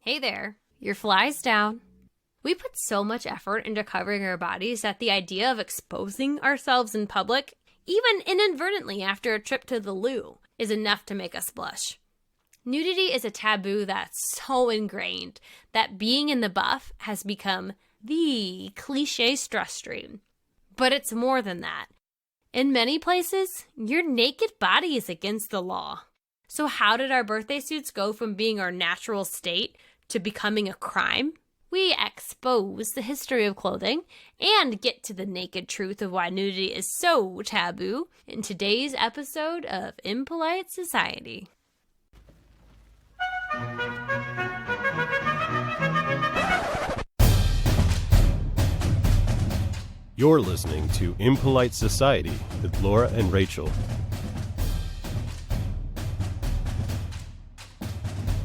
Hey there, your fly's down. We put so much effort into covering our bodies that the idea of exposing ourselves in public, even inadvertently after a trip to the loo, is enough to make us blush. Nudity is a taboo that's so ingrained that being in the buff has become the cliché stress dream. But it's more than that. In many places, your naked body is against the law. So how did our birthday suits go from being our natural state to becoming a crime? We expose the history of clothing and get to the naked truth of why nudity is so taboo in today's episode of Impolite Society. You're listening to Impolite Society with Laura and Rachel.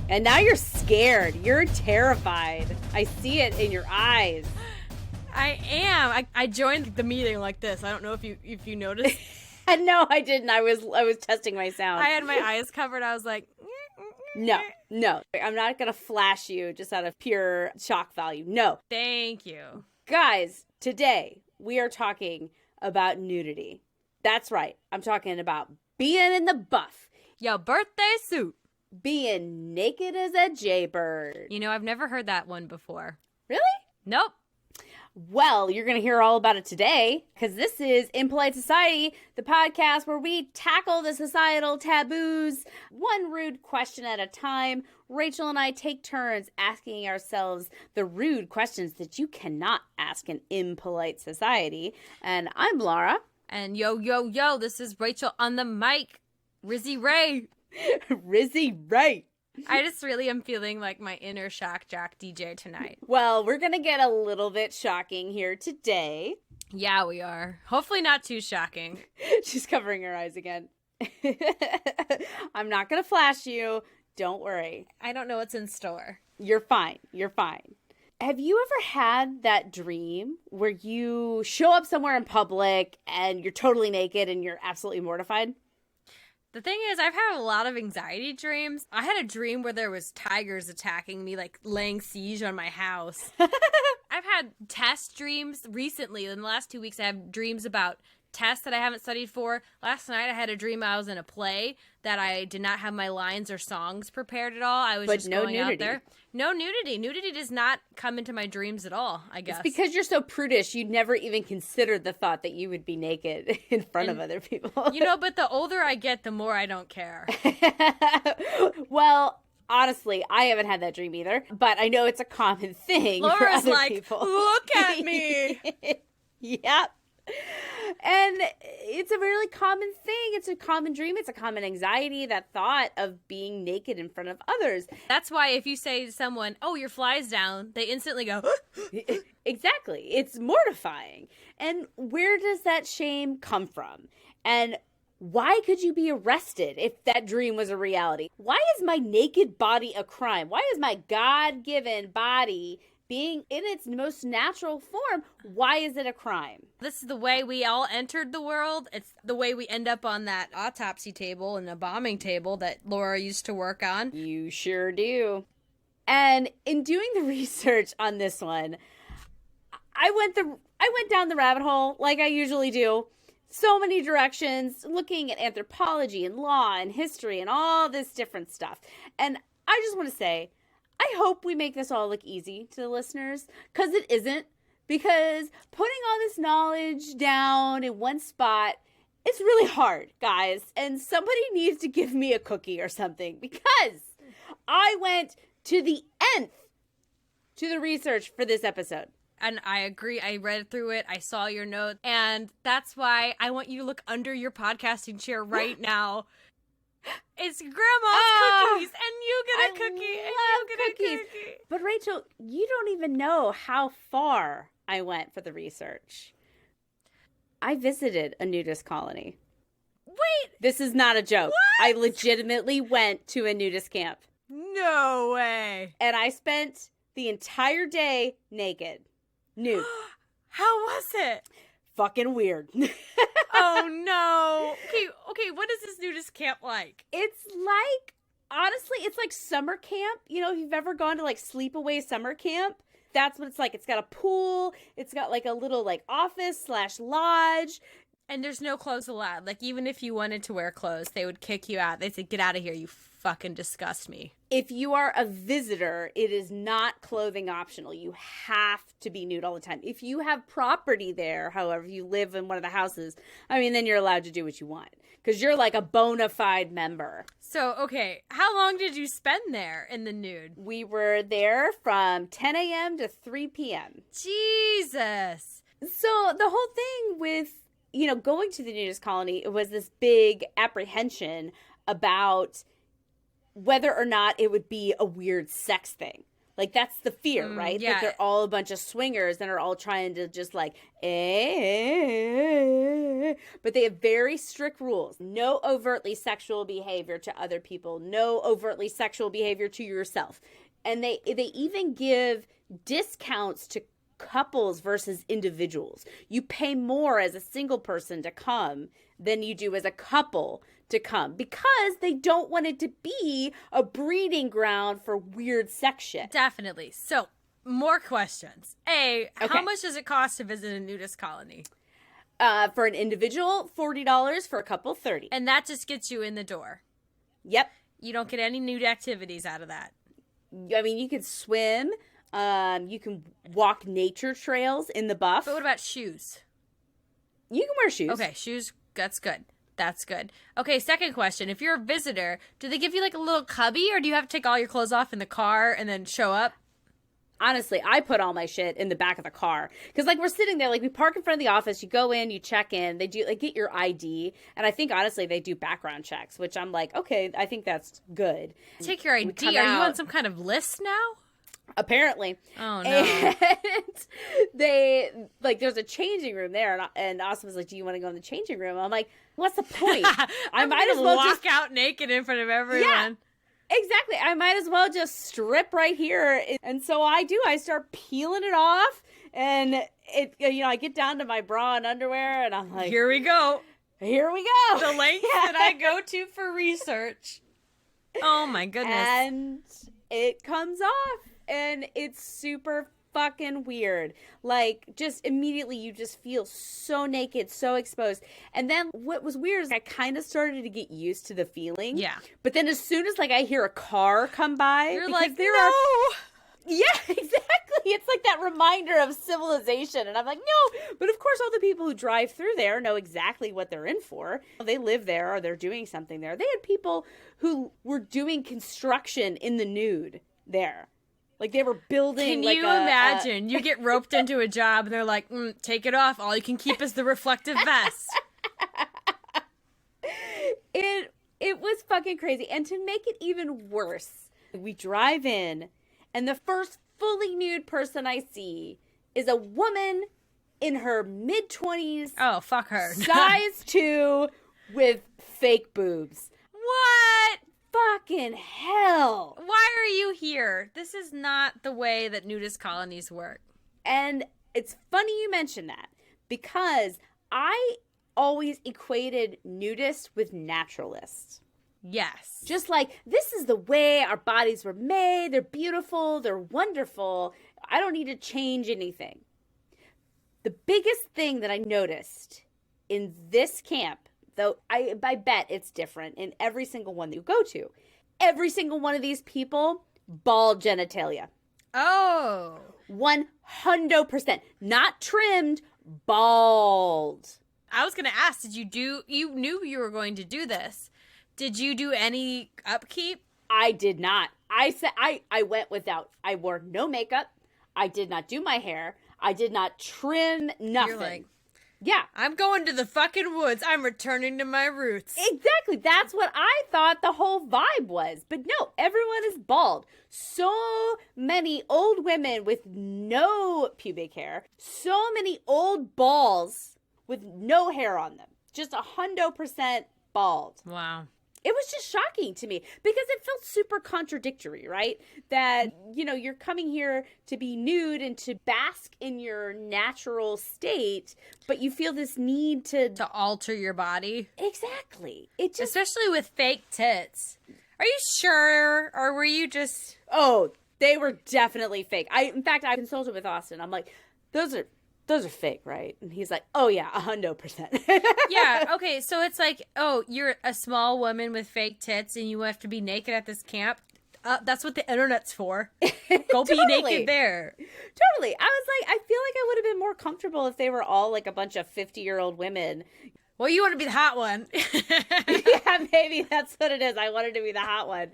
And now you're scared. You're terrified. I see it in your eyes. I am. I joined the meeting like this. I don't know if you noticed. No, I didn't. I was testing my sound. I had my eyes covered. I was like, No. I'm not going to flash you just out of pure shock value. No. Thank you. Guys, today we are talking about nudity. That's right. I'm talking about being in the buff. Your birthday suit. Being naked as a jaybird. You know, I've never heard that one before. Really? Nope. Well, you're going to hear all about it today because this is Impolite Society, the podcast where we tackle the societal taboos one rude question at a time. Rachel and I take turns asking ourselves the rude questions that you cannot ask in impolite society. And I'm Laura. And yo, this is Rachel on the mic. Rizzy Ray. Rizzy Ray. I just really am feeling like my inner shock jock DJ tonight. Well, we're going to get a little bit shocking here today. Yeah, we are. Hopefully not too shocking. She's covering her eyes again. I'm not going to flash you. Don't worry. I don't know what's in store. You're fine. Have you ever had that dream where you show up somewhere in public and you're totally naked and you're absolutely mortified? The thing is, I've had a lot of anxiety dreams. I had a dream where there was tigers attacking me, like laying siege on my house. I've had test dreams recently. In the last 2 weeks, I have dreams about tests that I haven't studied for. Last night, I had a dream I was in a play that I did not have my lines or songs prepared at all. I was just going out there. No nudity. Nudity does not come into my dreams at all, I guess. It's because you're so prudish, you'd never even considered the thought that you would be naked in front of other people. You know, but the older I get, the more I don't care. Well, honestly, I haven't had that dream either, but I know it's a common thing for Laura's other like, people. Look at me. Yep. And it's a really common thing. It's a common dream. It's a common anxiety, that thought of being naked in front of others. That's why if you say to someone, oh, your fly's down, they instantly go, Exactly. It's mortifying. And where does that shame come from? And why could you be arrested if that dream was a reality? Why is my naked body a crime? Why is my God-given body being in its most natural form, why is it a crime? This is the way we all entered the world. It's the way we end up on that autopsy table and a bombing table that Laura used to work on. You sure do. And in doing the research on this one, I went down the rabbit hole like I usually do. So many directions, looking at anthropology and law and history and all this different stuff. And I just want to say, I hope we make this all look easy to the listeners, because it isn't. Because putting all this knowledge down in one spot, it's really hard, guys. And somebody needs to give me a cookie or something, because I went to the nth to the research for this episode. And I agree. I read through it. I saw your note. And that's why I want you to look under your podcasting chair right now. It's Grandma's cookies, and you get a cookie, and you get a cookie. But Rachel, you don't even know how far I went for the research. I visited a nudist colony. Wait! This is not a joke. What? I legitimately went to a nudist camp. No way. And I spent the entire day naked. Nude. How was it? Fucking weird. Oh, no. Okay, what is this nudist camp like? It's like honestly, it's like summer camp. You know, if you've ever gone to like sleepaway summer camp, that's what it's like. It's got a pool. It's got like a little like office/lodge. And there's no clothes allowed. Like, even if you wanted to wear clothes, they would kick you out. They'd say, get out of here, you fucking disgust me. If you are a visitor, it is not clothing optional. You have to be nude all the time. If you have property there, however, you live in one of the houses, I mean, then you're allowed to do what you want. Because you're like a bona fide member. So, okay, how long did you spend there in the nude? We were there from 10 a.m. to 3 p.m. Jesus. So the whole thing with, you know, going to the nudist colony, it was this big apprehension about whether or not it would be a weird sex thing. Like, that's the fear, right? Yeah. That they're all a bunch of swingers and are all trying to just like, But they have very strict rules. No overtly sexual behavior to other people. No overtly sexual behavior to yourself. And they even give discounts to couples versus individuals. You pay more as a single person to come than you do as a couple to come, because they don't want it to be a breeding ground for weird sex shit. Definitely. So, more questions. Okay. How much does it cost to visit a nudist colony? For an individual, $40. For a couple, $30. And that just gets you in the door. Yep. You don't get any nude activities out of that. I mean, you can swim. You can walk nature trails in the buff. But what about shoes? You can wear shoes. Okay, shoes, that's good. That's good. Okay, second question. If you're a visitor, do they give you like a little cubby, or do you have to take all your clothes off in the car and then show up? Honestly, I put all my shit in the back of the car. Because, like, we're sitting there, like, we park in front of the office. You go in, you check in. They do, like, get your ID. And I think, honestly, they do background checks, which I'm like, okay, I think that's good. Take your ID. Are you on some kind of list now? Apparently. Oh, no. And they, like, there's a changing room there. And Austin was like, do you want to go in the changing room? I'm like, what's the point? I might as well walk out naked in front of everyone. Yeah. Exactly. I might as well just strip right here. And so I do. I start peeling it off, and I get down to my bra and underwear, and I'm like, here we go. Here we go. The lengths that I go to for research. Oh my goodness. And it comes off, and it's super fucking weird. Like, just immediately you just feel so naked, so exposed. And then what was weird is I kind of started to get used to the feeling. Yeah. But then as soon as, like, I hear a car come by, you're like, no. Yeah, exactly. It's like that reminder of civilization. And I'm like, no. But of course, all the people who drive through there know exactly what they're in for. They live there, or they're doing something there. They had people who were doing construction in the nude there. Like, they were building. Can you imagine? You get roped into a job, and they're like, take it off. All you can keep is the reflective vest. It was fucking crazy. And to make it even worse, we drive in, and the first fully nude person I see is a woman in her mid-20s. Oh, fuck her. Size 2 with fake boobs. What? Fucking hell. Why are you here? This is not the way that nudist colonies work. And it's funny you mention that, because I always equated nudist with naturalist. Yes. Just like, this is the way our bodies were made. They're beautiful. They're wonderful. I don't need to change anything. The biggest thing that I noticed in this camp, though I bet it's different in every single one that you go to, every single one of these people, bald genitalia. Oh. 100%. Not trimmed, bald. I was going to ask, you knew you were going to do this. Did you do any upkeep? I did not. I said I went without. I wore no makeup. I did not do my hair. I did not trim nothing. You're like, yeah. I'm going to the fucking woods. I'm returning to my roots. Exactly. That's what I thought the whole vibe was. But no, everyone is bald. So many old women with no pubic hair. So many old balls with no hair on them. Just 100% bald. Wow. It was just shocking to me because it felt super contradictory, right? That, you're coming here to be nude and to bask in your natural state, but you feel this need to alter your body. Exactly. It just, especially with fake tits. Are you sure? Or were you just... Oh, they were definitely fake. In fact, I consulted with Austin. I'm like, those are fake, right? And he's like, oh yeah, 100%. Yeah, okay, so it's like, oh, you're a small woman with fake tits and you have to be naked at this camp. That's what the internet's for. Go be naked there. Totally. I was like, I feel like I would have been more comfortable if they were all like a bunch of 50-year-old women. Well, you want to be the hot one. Yeah, maybe that's what it is. I wanted to be the hot one.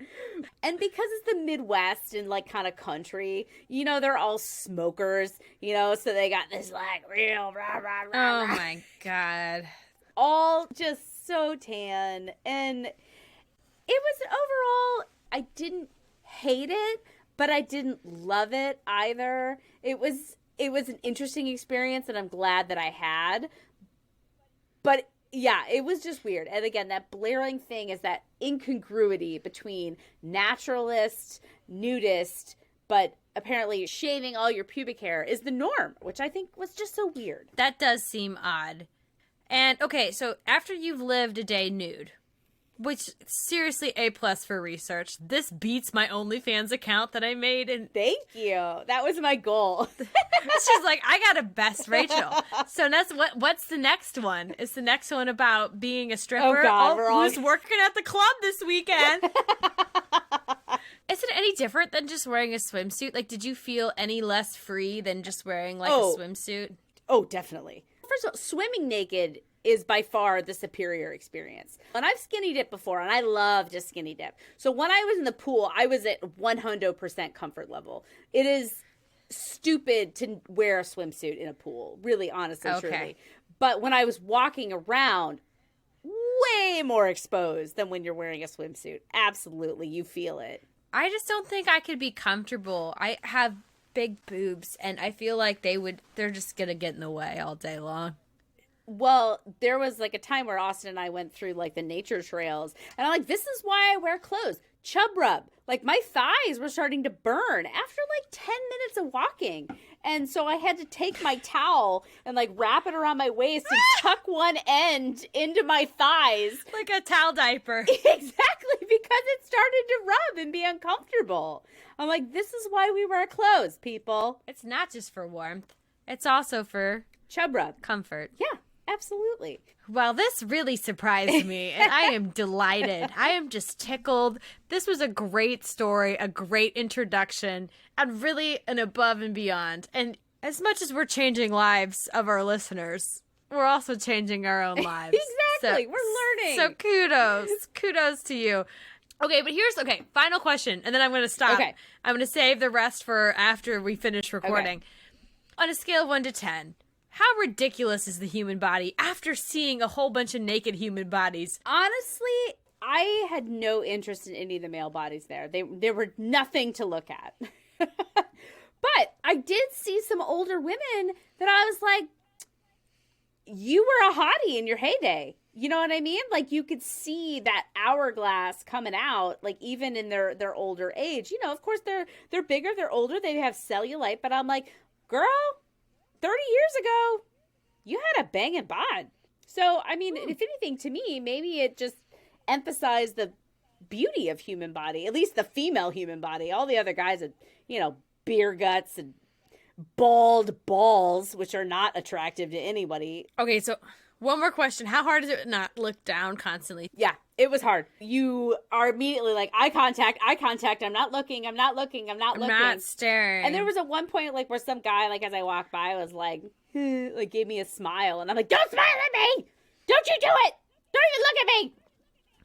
And because it's the Midwest and like kind of country, you know, they're all smokers, you know, so they got this like real rah, rah, rah, Oh rah. my God. All just so tan. And it was overall, I didn't hate it, but I didn't love it either. It was an interesting experience and I'm glad that I had. But yeah, it was just weird. And again, that blaring thing is that incongruity between naturalist, nudist, but apparently shaving all your pubic hair is the norm, which I think was just so weird. That does seem odd. And okay, so after you've lived a day nude, which seriously A+ for research, this beats my OnlyFans account that I made. And Thank you. That was my goal. she's like, I got a best Rachel. So that's what's the next one? Is the next one about being a stripper? Oh God, who's working at the club this weekend? Is it any different than just wearing a swimsuit? Like, did you feel any less free than just wearing like a swimsuit? Oh, definitely. First of all, swimming naked is by far the superior experience. And I've skinny dipped before, and I love to skinny dip. So when I was in the pool, I was at 100% comfort level. It is stupid to wear a swimsuit in a pool, really, honestly, truly. But when I was walking around, way more exposed than when you're wearing a swimsuit. Absolutely, you feel it. I just don't think I could be comfortable. I have big boobs, and I feel like they're just gonna get in the way all day long. Well, there was like a time where Austin and I went through like the nature trails, and I'm like, this is why I wear clothes. Chub rub. Like my thighs were starting to burn after like 10 minutes of walking. And so I had to take my towel and like wrap it around my waist and tuck one end into my thighs. Like a towel diaper. Exactly, because it started to rub and be uncomfortable. I'm like, this is why we wear clothes, people. It's not just for warmth. It's also for Chub rub. comfort. Yeah, absolutely. Well, this really surprised me, and I am delighted. I am just tickled. This was a great story, a great introduction, and really an above and beyond. And as much as we're changing lives of our listeners, we're also changing our own lives. Exactly. We're learning. So kudos to you. Okay, but final question, and then I'm going to stop. Okay. I'm going to save the rest for after we finish recording. Okay. On a scale of 1 to 10, how ridiculous is the human body after seeing a whole bunch of naked human bodies? Honestly, I had no interest in any of the male bodies there. They were nothing to look at. But I did see some older women that I was like, you were a hottie in your heyday. You know what I mean? Like you could see that hourglass coming out, like even in their older age. You know, of course they're bigger, they're older, they have cellulite, but I'm like, girl, 30 years ago, you had a banging bod. So, I mean, if anything, to me, maybe it just emphasized the beauty of human body, at least the female human body. All the other guys had, you know, beer guts and bald balls, which are not attractive to anybody. Okay, so one more question. How hard is it not look down constantly? Yeah, it was hard. You are immediately like, eye contact. I'm not looking. I'm not staring. And there was at one point, like, where some guy, like, as I walked by, was like, like, gave me a smile. And I'm like, don't smile at me! Don't you do it! Don't even look at me!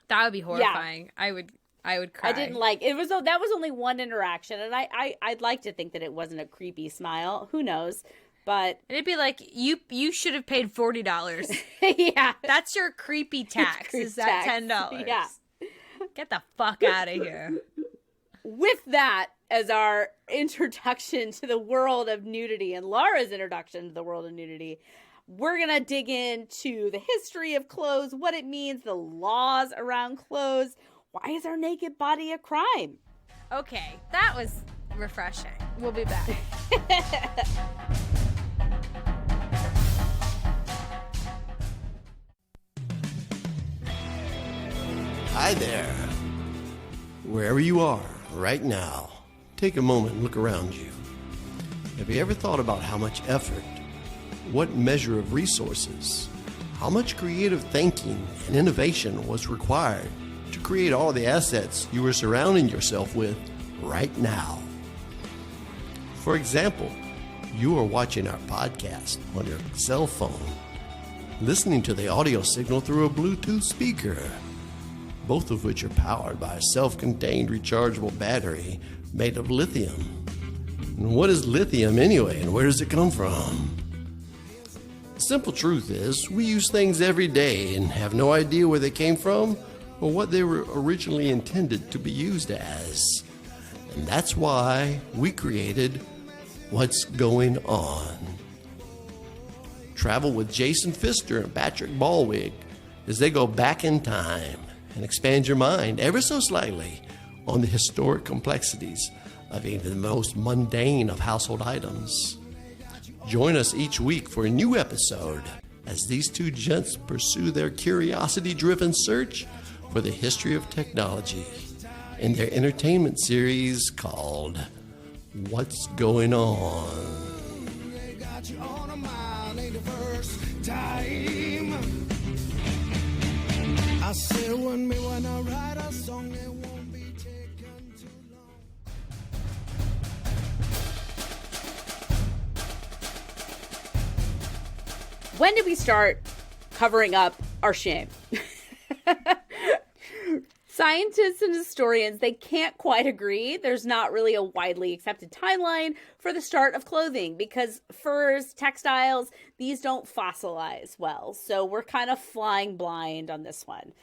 That would be horrifying. Yeah. I would cry. I didn't like it. That was only one interaction, and I'd like to think that it wasn't a creepy smile. Who knows? But it'd be like you should have paid $40. Yeah, that's your creepy tax. Is that $10? Yeah, get the fuck out of here. With that as our introduction to the world of nudity and Laura's introduction to the world of nudity, we're gonna dig into the history of clothes, what it means, the laws around clothes. Why is our naked body a crime? Okay, that was refreshing. We'll be back. Hi there. Wherever you are right now, take a moment and look around you. Have you ever thought about how much effort, what measure of resources, how much creative thinking and innovation was required to create all the assets you are surrounding yourself with right now? For example, you are watching our podcast on your cell phone, listening to the audio signal through a Bluetooth speaker, both of which are powered by a self-contained rechargeable battery made of lithium. And what is lithium anyway, and where does it come from? The simple truth is, we use things every day and have no idea where they came from or what they were originally intended to be used as. And that's why we created What's Going On. Travel with Jason Pfister and Patrick Ballwig as they go back in time and expand your mind ever so slightly on the historic complexities of even the most mundane of household items. Join us each week for a new episode as these two gents pursue their curiosity-driven search for the history of technology in their entertainment series called What's Going On? They got you on a mile, ain't the first time. I say when me wanna write a song, it won't be taken too long. When did we start covering up our shame? Scientists and historians, they can't quite agree. There's not really a widely accepted timeline for the start of clothing because furs, textiles, these don't fossilize well. So we're kind of flying blind on this one.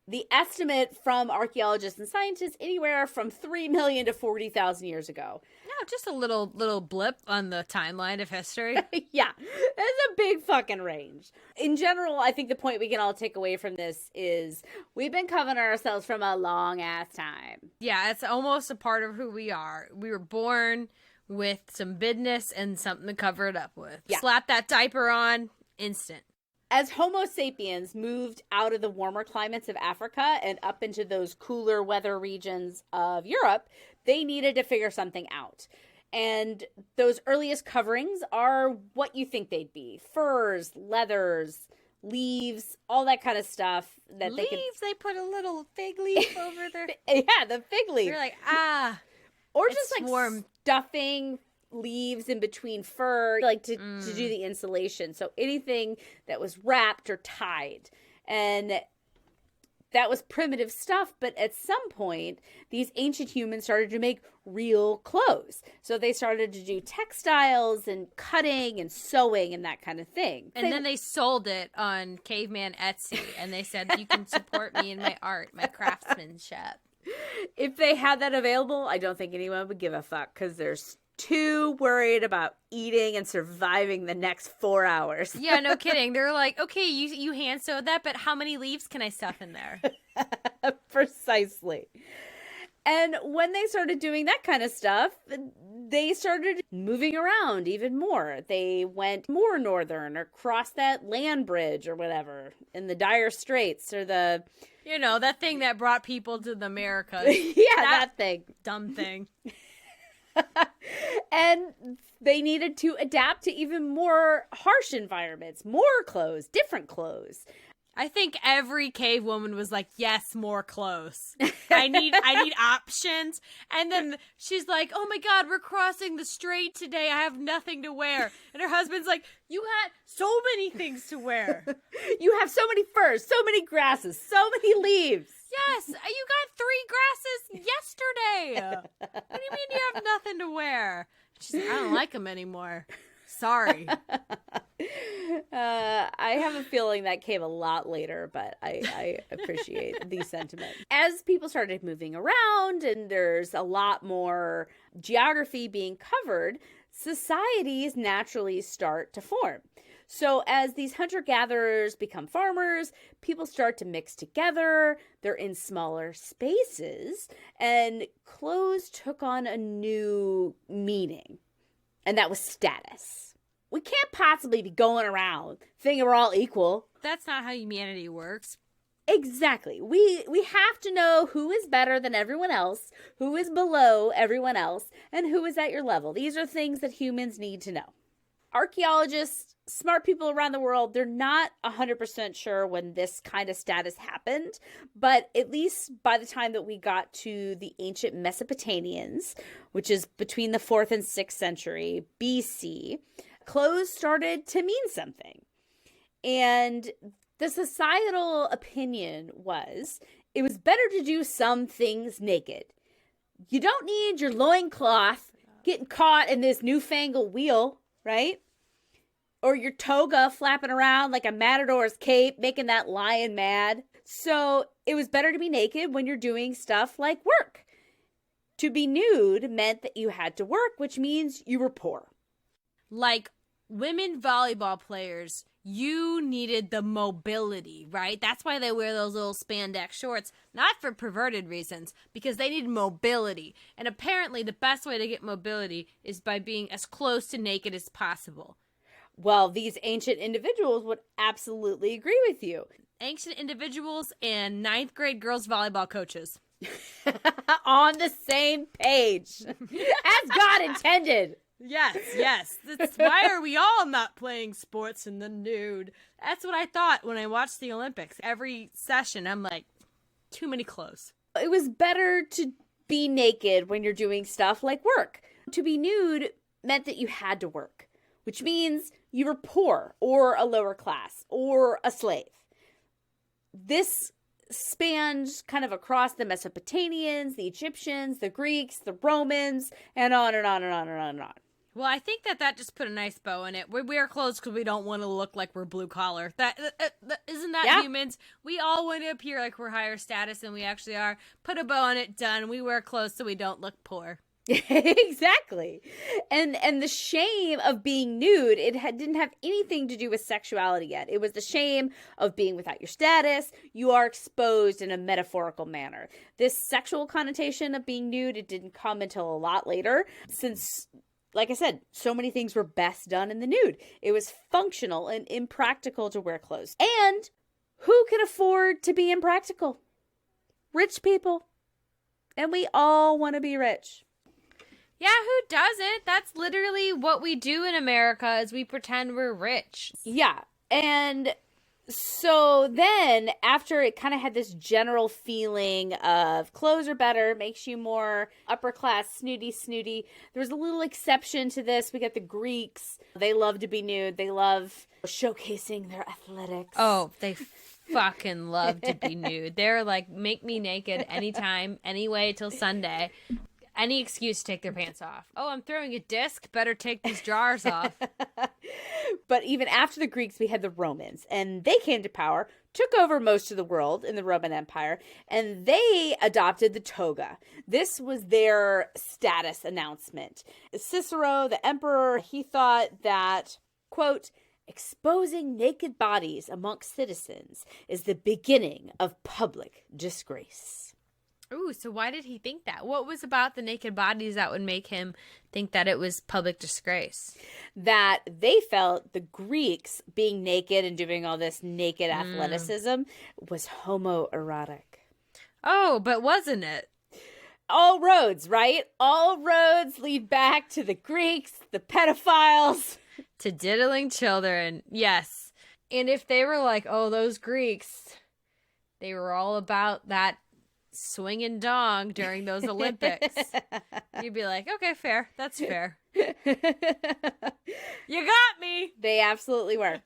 The estimate from archaeologists and scientists anywhere from 3 million to 40,000 years ago. No, just a little blip on the timeline of history. Yeah, that's a big fucking range. In general, I think the point we can all take away from this is we've been covering ourselves from a long ass time. Yeah, it's almost a part of who we are. We were born with some business and something to cover it up with. Yeah. Slap that diaper on, instant. As Homo sapiens moved out of the warmer climates of Africa and up into those cooler weather regions of Europe, they needed to figure something out. And those earliest coverings are what you think they'd be. Furs, leathers, leaves, all that kind of stuff. They put a little fig leaf over there. Yeah, the fig leaf. You're like, or just like warm. Stuffing leaves in between fur, like to do the insulation. So anything that was wrapped or tied. And that was primitive stuff, but at some point, these ancient humans started to make real clothes. So they started to do textiles and cutting and sewing and that kind of thing. And then they sold it on Caveman Etsy, and they said, you can support me in my art, my craftsmanship. If they had that available, I don't think anyone would give a fuck because there's too worried about eating and surviving the next 4 hours. Yeah, no kidding. They're like, okay, you hand sewed that, but how many leaves can I stuff in there? Precisely. And when they started doing that kind of stuff, they started moving around even more. They went more northern or crossed that land bridge or whatever in the Dire Straits or the... You know, that thing that brought people to the Americas. Yeah, that thing. Dumb thing. And they needed to adapt to even more harsh environments, more clothes, different clothes. I think every cave woman was like, yes, more clothes. I need options. And then she's like, oh my God, we're crossing the strait today. I have nothing to wear. And her husband's like, you had so many things to wear. You have so many furs, so many grasses, so many leaves. Yes, you got 3 grasses yesterday. What do you mean you have nothing to wear? She's like, I don't like them anymore. Sorry. I have a feeling that came a lot later, but I appreciate the sentiment. As people started moving around and there's a lot more geography being covered, societies naturally start to form. So as these hunter-gatherers become farmers, people start to mix together, they're in smaller spaces, and clothes took on a new meaning, and that was status. We can't possibly be going around thinking we're all equal. That's not how humanity works. Exactly. We have to know who is better than everyone else, who is below everyone else, and who is at your level. These are things that humans need to know. Archaeologists, smart people around the world, they're not 100% sure when this kind of status happened, but at least by the time that we got to the ancient Mesopotamians, which is between the 4th and 6th century BC, clothes started to mean something. And the societal opinion was it was better to do some things naked. You don't need your loincloth getting caught in this newfangled wheel, right? Or your toga flapping around like a matador's cape, making that lion mad. So it was better to be naked when you're doing stuff like work. To be nude meant that you had to work, which means you were poor. Like women volleyball players, you needed the mobility, right? That's why they wear those little spandex shorts, not for perverted reasons, because they need mobility. And apparently the best way to get mobility is by being as close to naked as possible. Well, these ancient individuals would absolutely agree with you. Ancient individuals and 9th grade girls volleyball coaches. On the same page, as God intended. Yes. Why are we all not playing sports in the nude? That's what I thought when I watched the Olympics. Every session, I'm like, too many clothes. It was better to be naked when you're doing stuff like work. To be nude meant that you had to work, which means you were poor or a lower class or a slave. This spanned kind of across the Mesopotamians, the Egyptians, the Greeks, the Romans, and on and on and on and on and on. Well, I think that just put a nice bow in it. We wear clothes because we don't want to look like we're blue collar. Isn't that humans? We all want to appear like we're higher status than we actually are. Put a bow on it, done. We wear clothes so we don't look poor. Exactly. And the shame of being nude, didn't have anything to do with sexuality yet. It was the shame of being without your status. You are exposed in a metaphorical manner. This sexual connotation of being nude, it didn't come until a lot later, since, like I said, so many things were best done in the nude. It was functional and impractical to wear clothes. And who can afford to be impractical? Rich people. And we all want to be rich. Yeah, who doesn't? That's literally what we do in America is we pretend we're rich. Yeah. And so then after it kind of had this general feeling of clothes are better, makes you more upper class, snooty, there was a little exception to this. We got the Greeks. They love to be nude. They love showcasing their athletics. Oh, they fucking love to be nude. They're like, make me naked anytime, anyway, till Sunday. Any excuse to take their pants off. Oh, I'm throwing a disc. Better take these drawers off. But even after the Greeks, we had the Romans. And they came to power, took over most of the world in the Roman Empire, and they adopted the toga. This was their status announcement. Cicero, the emperor, he thought that, quote, exposing naked bodies amongst citizens is the beginning of public disgrace. Ooh, so why did he think that? What was about the naked bodies that would make him think that it was public disgrace? That they felt the Greeks being naked and doing all this naked athleticism was homoerotic. Oh, but wasn't it? All roads, right? All roads lead back to the Greeks, the pedophiles. To diddling children, yes. And if they were like, oh, those Greeks, they were all about that swinging dong during those Olympics, you'd be like, okay, fair. That's fair. You got me. They absolutely were.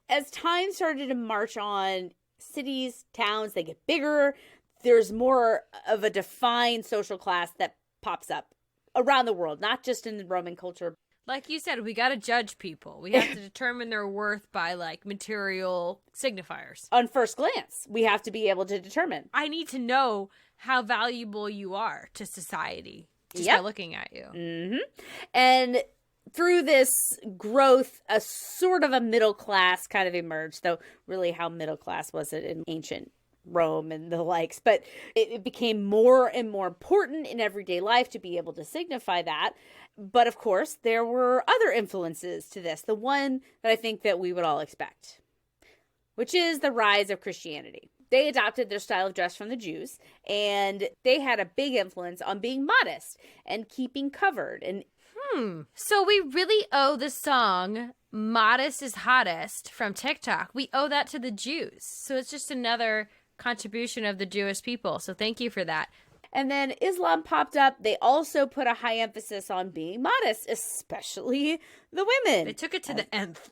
As time started to march on, cities, towns, they get bigger. There's more of a defined social class that pops up around the world, not just in the Roman culture. Like you said, we got to judge people. We have to determine their worth by, like, material signifiers. On first glance, we have to be able to determine. I need to know how valuable you are to society just by looking at you. Mm-hmm. And through this growth, a sort of a middle class kind of emerged, though really how middle class was it in ancient Rome and the likes, but it became more and more important in everyday life to be able to signify that. But of course, there were other influences to this. The one that I think that we would all expect, which is the rise of Christianity. They adopted their style of dress from the Jews, and they had a big influence on being modest and keeping covered. And So we really owe the song Modest is Hottest from TikTok. We owe that to the Jews. So it's just another contribution of the Jewish people. So thank you for that. And then Islam popped up. They also put a high emphasis on being modest, especially the women. They took it to the nth.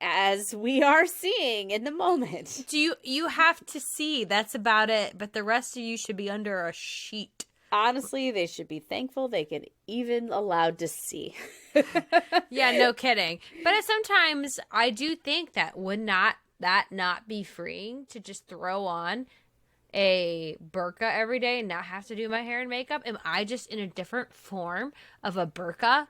As we are seeing in the moment. You have to see. That's about it. But the rest of you should be under a sheet. Honestly, they should be thankful they get even allowed to see. Yeah, no kidding. But sometimes I do think that would not be freeing to just throw on a burqa every day and not have to do my hair and makeup? Am I just in a different form of a burqa?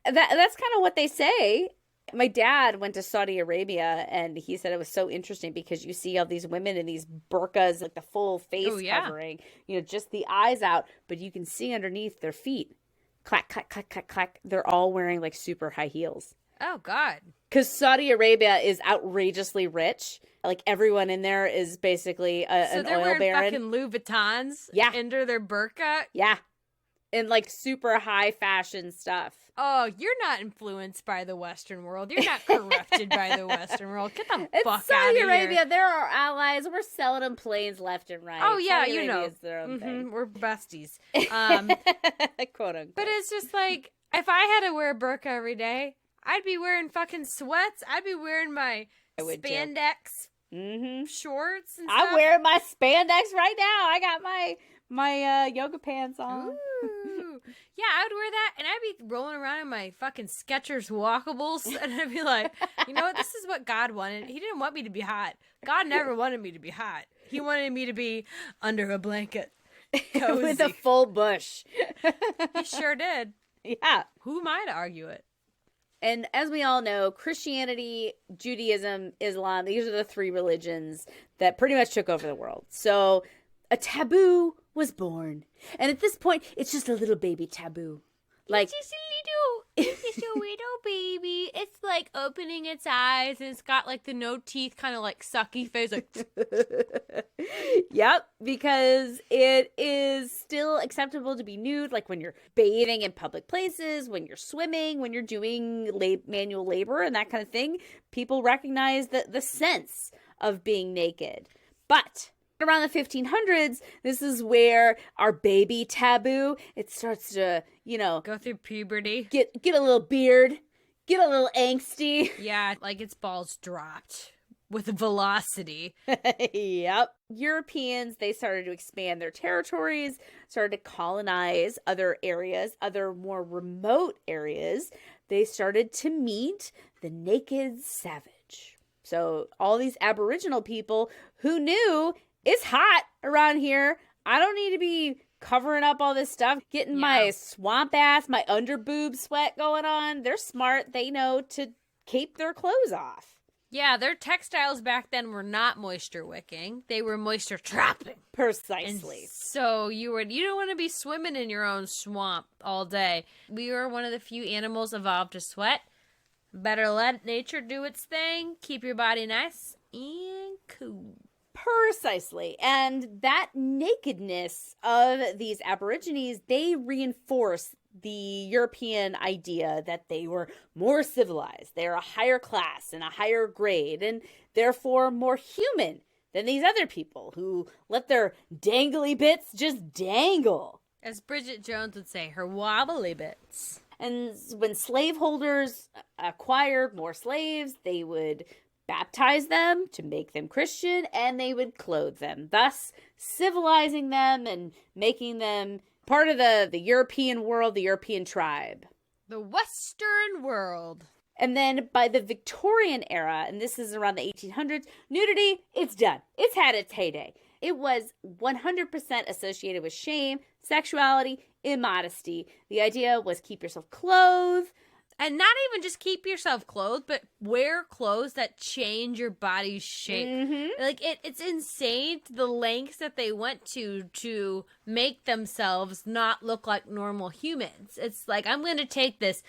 That's kind of what they say. My dad went to Saudi Arabia, and he said it was so interesting because you see all these women in these burqas, like the full face covering, just the eyes out, but you can see underneath their feet. Clack, clack, clack, clack, clack. They're all wearing like super high heels. Oh, God. Because Saudi Arabia is outrageously rich. Like everyone in there is basically an oil baron. So they're wearing fucking Louis Vuittons under their burqa? Yeah. And like super high fashion stuff. Oh, you're not influenced by the Western world. You're not corrupted by the Western world. Get the fuck out of here. Saudi Arabia, they're our allies. We're selling them planes left and right. Oh, yeah, Saudi Arabia is their own thing. We're besties. Quote unquote. But it's just like, if I had to wear a burqa every day, I'd be wearing fucking sweats. I'd be wearing my spandex shorts and stuff. I'm wearing my spandex right now. I got my yoga pants on. Ooh. Yeah, I would wear that, and I'd be rolling around in my fucking Skechers walkables, and I'd be like, you know what? This is what God wanted. He didn't want me to be hot. God never wanted me to be hot. He wanted me to be under a blanket, cozy. With a full bush. He sure did. Yeah. Who am I to argue it? And as we all know, Christianity, Judaism, Islam, these are the three religions that pretty much took over the world. So a taboo was born. And at this point, it's just a little baby taboo. Like, it's just a little baby. It's like opening its eyes, and it's got like the no teeth kind of like sucky face. Like, yep, because it is still acceptable to be nude, like when you're bathing in public places, when you're swimming, when you're doing manual labor and that kind of thing. People recognize the sense of being naked. But around the 1500s, this is where our baby taboo, it starts to, go through puberty. Get a little beard, get a little angsty. Yeah, like its balls dropped with velocity. Yep. Europeans, they started to expand their territories, started to colonize other areas, other more remote areas. They started to meet the naked savage. So all these Aboriginal people who knew it's hot around here. I don't need to be covering up all this stuff, getting my swamp ass, my underboob sweat going on. They're smart. They know to keep their clothes off. Yeah, their textiles back then were not moisture wicking. They were moisture trapping. Precisely. And so you don't want to be swimming in your own swamp all day. We were one of the few animals evolved to sweat. Better let nature do its thing. Keep your body nice and cool. Precisely. And that nakedness of these Aborigines, they reinforce the European idea that they were more civilized. They're a higher class and a higher grade, and therefore more human than these other people who let their dangly bits just dangle. As Bridget Jones would say, her wobbly bits. And when slaveholders acquired more slaves, they would baptize them to make them Christian, and they would clothe them, thus civilizing them and making them part of the European world, the European tribe. The Western world. And then by the Victorian era, and this is around the 1800s, nudity, it's done. It's had its heyday. It was 100% associated with shame, sexuality, immodesty. The idea was keep yourself clothed. And not even just keep yourself clothed, but wear clothes that change your body's shape. Mm-hmm. Like, it's insane the lengths that they went to make themselves not look like normal humans. It's like, I'm going to take this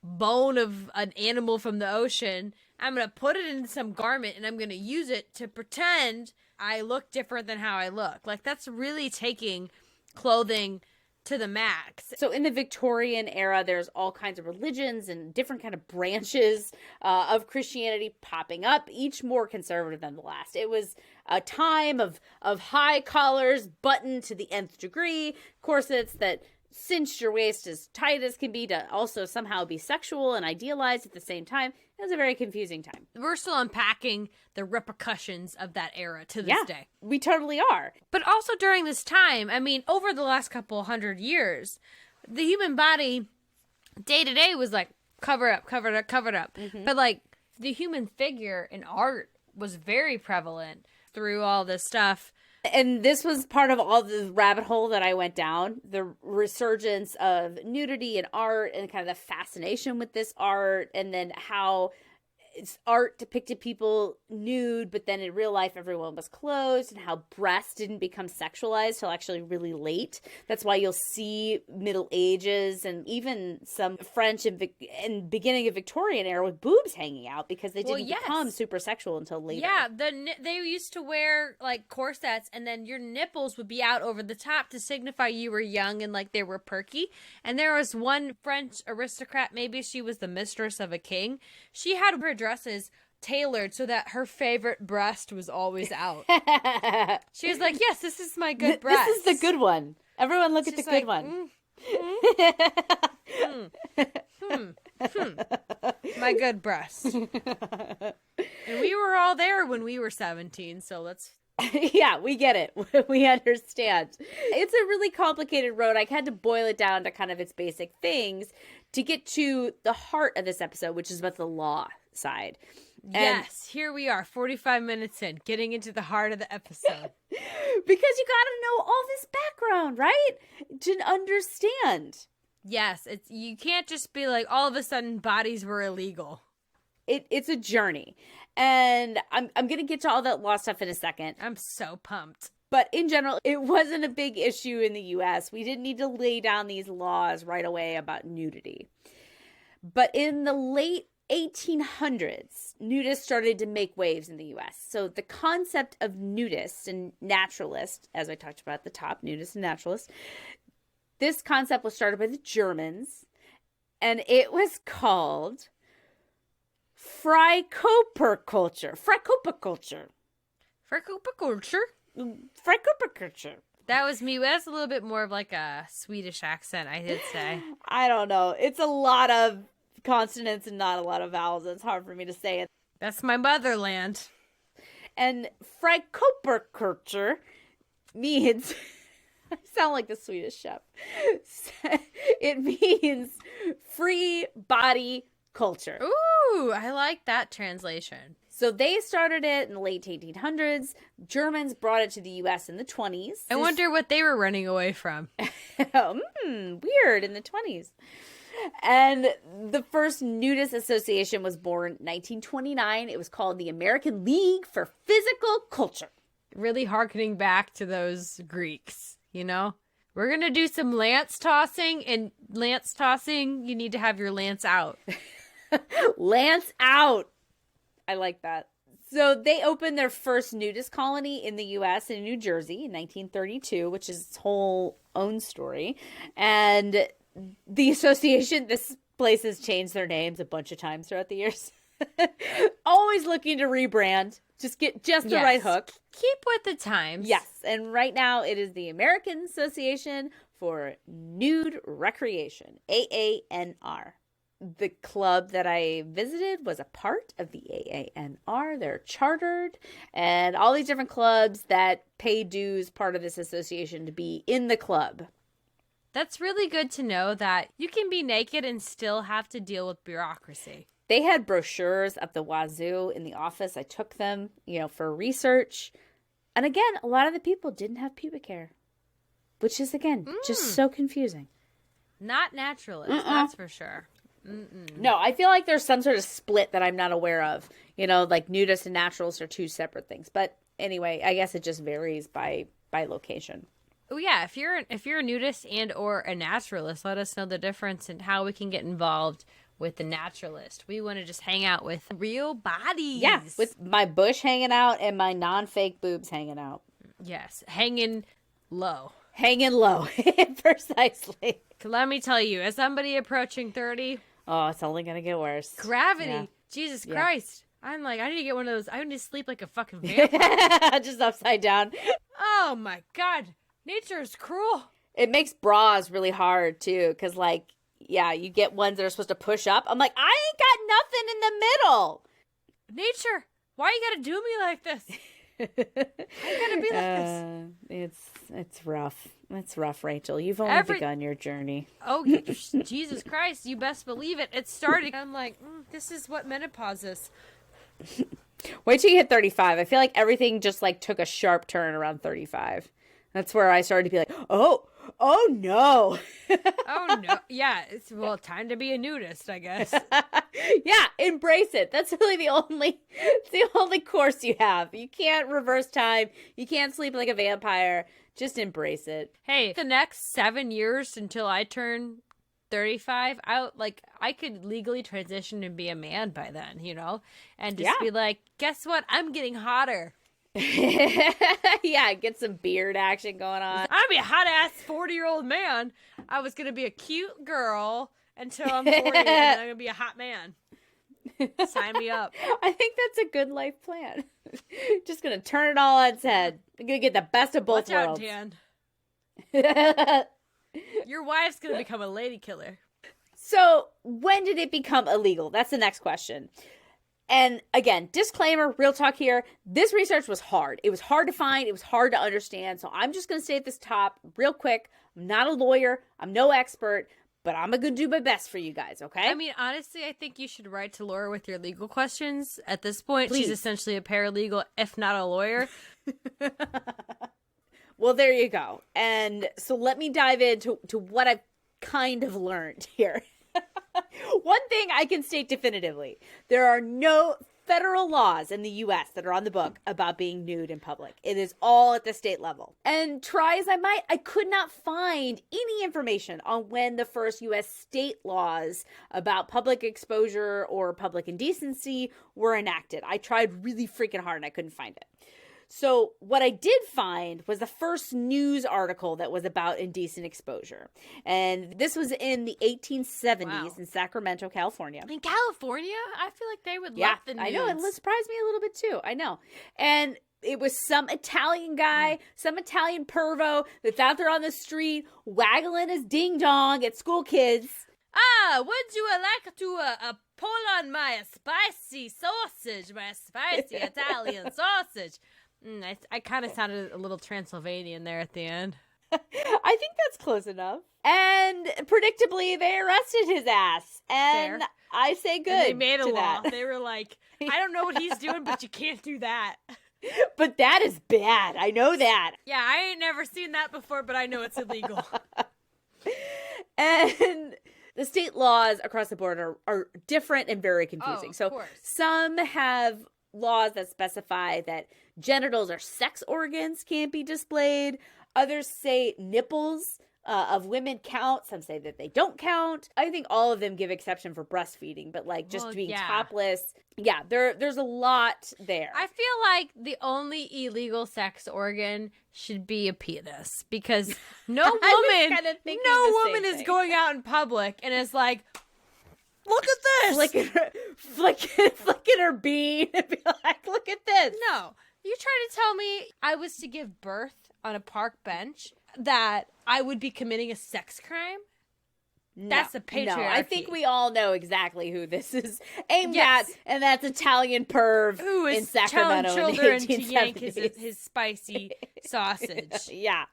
bone of an animal from the ocean, I'm going to put it in some garment and I'm going to use it to pretend I look different than how I look. Like, that's really taking clothing to the max. So in the Victorian era, there's all kinds of religions and different kind of branches of Christianity popping up, each more conservative than the last. It was a time of high collars buttoned to the nth degree, corsets that cinched your waist as tight as can be to also somehow be sexual and idealized at the same time. It was a very confusing time. We're still unpacking the repercussions of that era to this day. We totally are. But also during this time, I mean, over the last couple hundred years, the human body day to day was like, cover up, covered up, covered up. Mm-hmm. But like the human figure in art was very prevalent through all this stuff. And this was part of all the rabbit hole that I went down, the resurgence of nudity in art and kind of the fascination with this art, and then how art depicted people nude, but then in real life everyone was clothed, and how breasts didn't become sexualized till actually really late. That's why you'll see Middle Ages and even some French and beginning of Victorian era with boobs hanging out because they didn't become super sexual until later. Yeah, they used to wear like corsets, and then your nipples would be out over the top to signify you were young and like they were perky. And there was one French aristocrat, maybe she was the mistress of a king. She had her dresses tailored so that her favorite breast was always out. She was like, yes, this is my good breast. This is the good one. Everyone look at the good one. My good breast. And we were all there when we were 17, so let's... Yeah, we get it. We understand. It's a really complicated road. I had to boil it down to kind of its basic things to get to the heart of this episode, which is about the law side. Yes, here we are, 45 minutes in, getting into the heart of the episode. Because you got to know all this background, right? To understand. Yes, you can't just be like, all of a sudden bodies were illegal. It's a journey. And I'm going to get to all that law stuff in a second. I'm so pumped. But in general, it wasn't a big issue in the U.S. We didn't need to lay down these laws right away about nudity. But in the late 1800s, nudists started to make waves in the U.S. So the concept of nudist and naturalist, as I talked about at the top, nudist and naturalist, this concept was started by the Germans, and it was called Freikorperkultur. Freikorperkultur. Freikorperkultur. That was me. That's a little bit more of like a Swedish accent, I did say. I don't know. It's a lot of consonants and not a lot of vowels. It's hard for me to say it. That's my motherland. And Freikorperkultur means... I sound like the Swedish chef. It means free body culture. Ooh, I like that translation. So they started it in the late 1800s. Germans brought it to the U.S. in the 20s. I wonder what they were running away from. Weird, in the 20s. And the first nudist association was born in 1929. It was called the American League for Physical Culture. Really harkening back to those Greeks, you know? We're going to do some lance tossing, and lance tossing, you need to have your lance out. Lance out. I like that. So they opened their first nudist colony in the U.S. in New Jersey in 1932, which is its whole own story. And the association, this place has changed their names a bunch of times throughout the years. Always looking to rebrand. Just get the right hook. Keep with the times. Yes. And right now it is the American Association for Nude Recreation, AANR. The club that I visited was a part of the AANR. They're chartered, and all these different clubs that pay dues, part of this association, to be in the club. That's really good to know that you can be naked and still have to deal with bureaucracy. They had brochures up the wazoo in the office. I took them, for research. And again, a lot of the people didn't have pubic hair, which is, again, just so confusing. Not naturalist, that's for sure. Mm-mm. No, I feel like there's some sort of split that I'm not aware of. Like nudists and naturalists are two separate things. But anyway, I guess it just varies by location. Oh yeah, if you're a nudist and or a naturalist, let us know the difference and how we can get involved with the naturalist. We want to just hang out with real bodies. Yeah, with my bush hanging out and my non-fake boobs hanging out. Yes, hanging low. Hanging low, precisely. Let me tell you, as somebody approaching 30, oh, it's only going to get worse. Gravity. Yeah. Jesus Christ. I'm like, I need to get one of those. I need to sleep like a fucking vampire. Just upside down. Oh my God. Nature is cruel. It makes bras really hard too, because like, yeah, you get ones that are supposed to push up. I'm like, I ain't got nothing in the middle. Nature, why you gotta do me like this? I gotta be like this. It's rough. It's rough, Rachel. You've only begun your journey. Oh, Jesus Christ. You best believe it. It started. I'm like, this is what menopause is. Wait till you hit 35. I feel like everything just like took a sharp turn around 35. That's where I started to be like, oh no. Oh no. Yeah, it's time to be a nudist, I guess. Yeah, embrace it. That's really the only course you have. You can't reverse time. You can't sleep like a vampire. Just embrace it. Hey, the next 7 years until I turn 35, I could legally transition and be a man by then, and just be like, guess what? I'm getting hotter. Yeah, get some beard action going on. I'm gonna be a hot ass 40-year-old man. I was gonna be a cute girl until I'm 40, and then I'm gonna be a hot man. Sign me up. I think that's a good life plan. Just gonna turn it all on its head. I'm gonna get the best of both worlds. Watch out, Dan. Your wife's gonna become a lady killer. So, when did it become illegal? That's the next question. And again, disclaimer, real talk here. This research was hard. It was hard to find. It was hard to understand. So I'm just going to say at this top real quick. I'm not a lawyer. I'm no expert, but I'm going to do my best for you guys. Okay. I mean, honestly, I think you should write to Laura with your legal questions at this point. Please. She's essentially a paralegal, if not a lawyer. Well, there you go. And so let me dive into what I've kind of learned here. One thing I can state definitively, there are no federal laws in the U.S. that are on the book about being nude in public. It is all at the state level. And try as I might, I could not find any information on when the first U.S. state laws about public exposure or public indecency were enacted. I tried really freaking hard and I couldn't find it. So what I did find was the first news article that was about indecent exposure. And this was in the 1870s in Sacramento, California. In California? I feel like they would love the news. I know. It surprised me a little bit too. I know. And it was some Italian guy, some Italian pervo that's out there on the street waggling his ding-dong at school kids. Would you like to pull on my spicy sausage, my spicy Italian sausage? I kind of sounded a little Transylvanian there at the end. I think that's close enough. And predictably, they arrested his ass. And Fair. I say good. And they made a law. That. They were like, I don't know what he's doing, but you can't do that. But that is bad. I know that. Yeah, I ain't never seen that before, but I know it's illegal. And the state laws across the board are different and very confusing. Of so course. Some have laws that specify that genitals or sex organs can't be displayed. Others say nipples of women count. Some say that they don't count. I think all of them give exception for breastfeeding, but like just being topless. Yeah, there's a lot there. I feel like the only illegal sex organ should be a penis because no woman is going out in public and is like, look at this! Flicking her bean and be like, look at this. No. You trying to tell me I was to give birth on a park bench that I would be committing a sex crime? That's a patriarchy. No, I think we all know exactly who this is aimed at, and that's Italian perv who is in Sacramento telling children in the 1870s. to yank his spicy sausage. Yeah.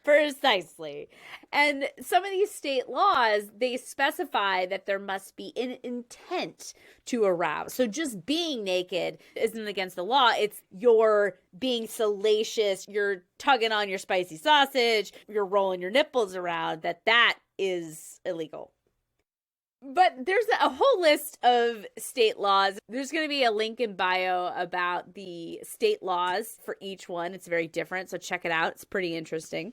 Precisely. And some of these state laws, they specify that there must be an intent to arouse. So just being naked isn't against the law. It's you're being salacious, you're tugging on your spicy sausage, you're rolling your nipples around, that is illegal. But there's a whole list of state laws. There's going to be a link in bio about the state laws for each one. It's very different, so check it out. It's pretty interesting.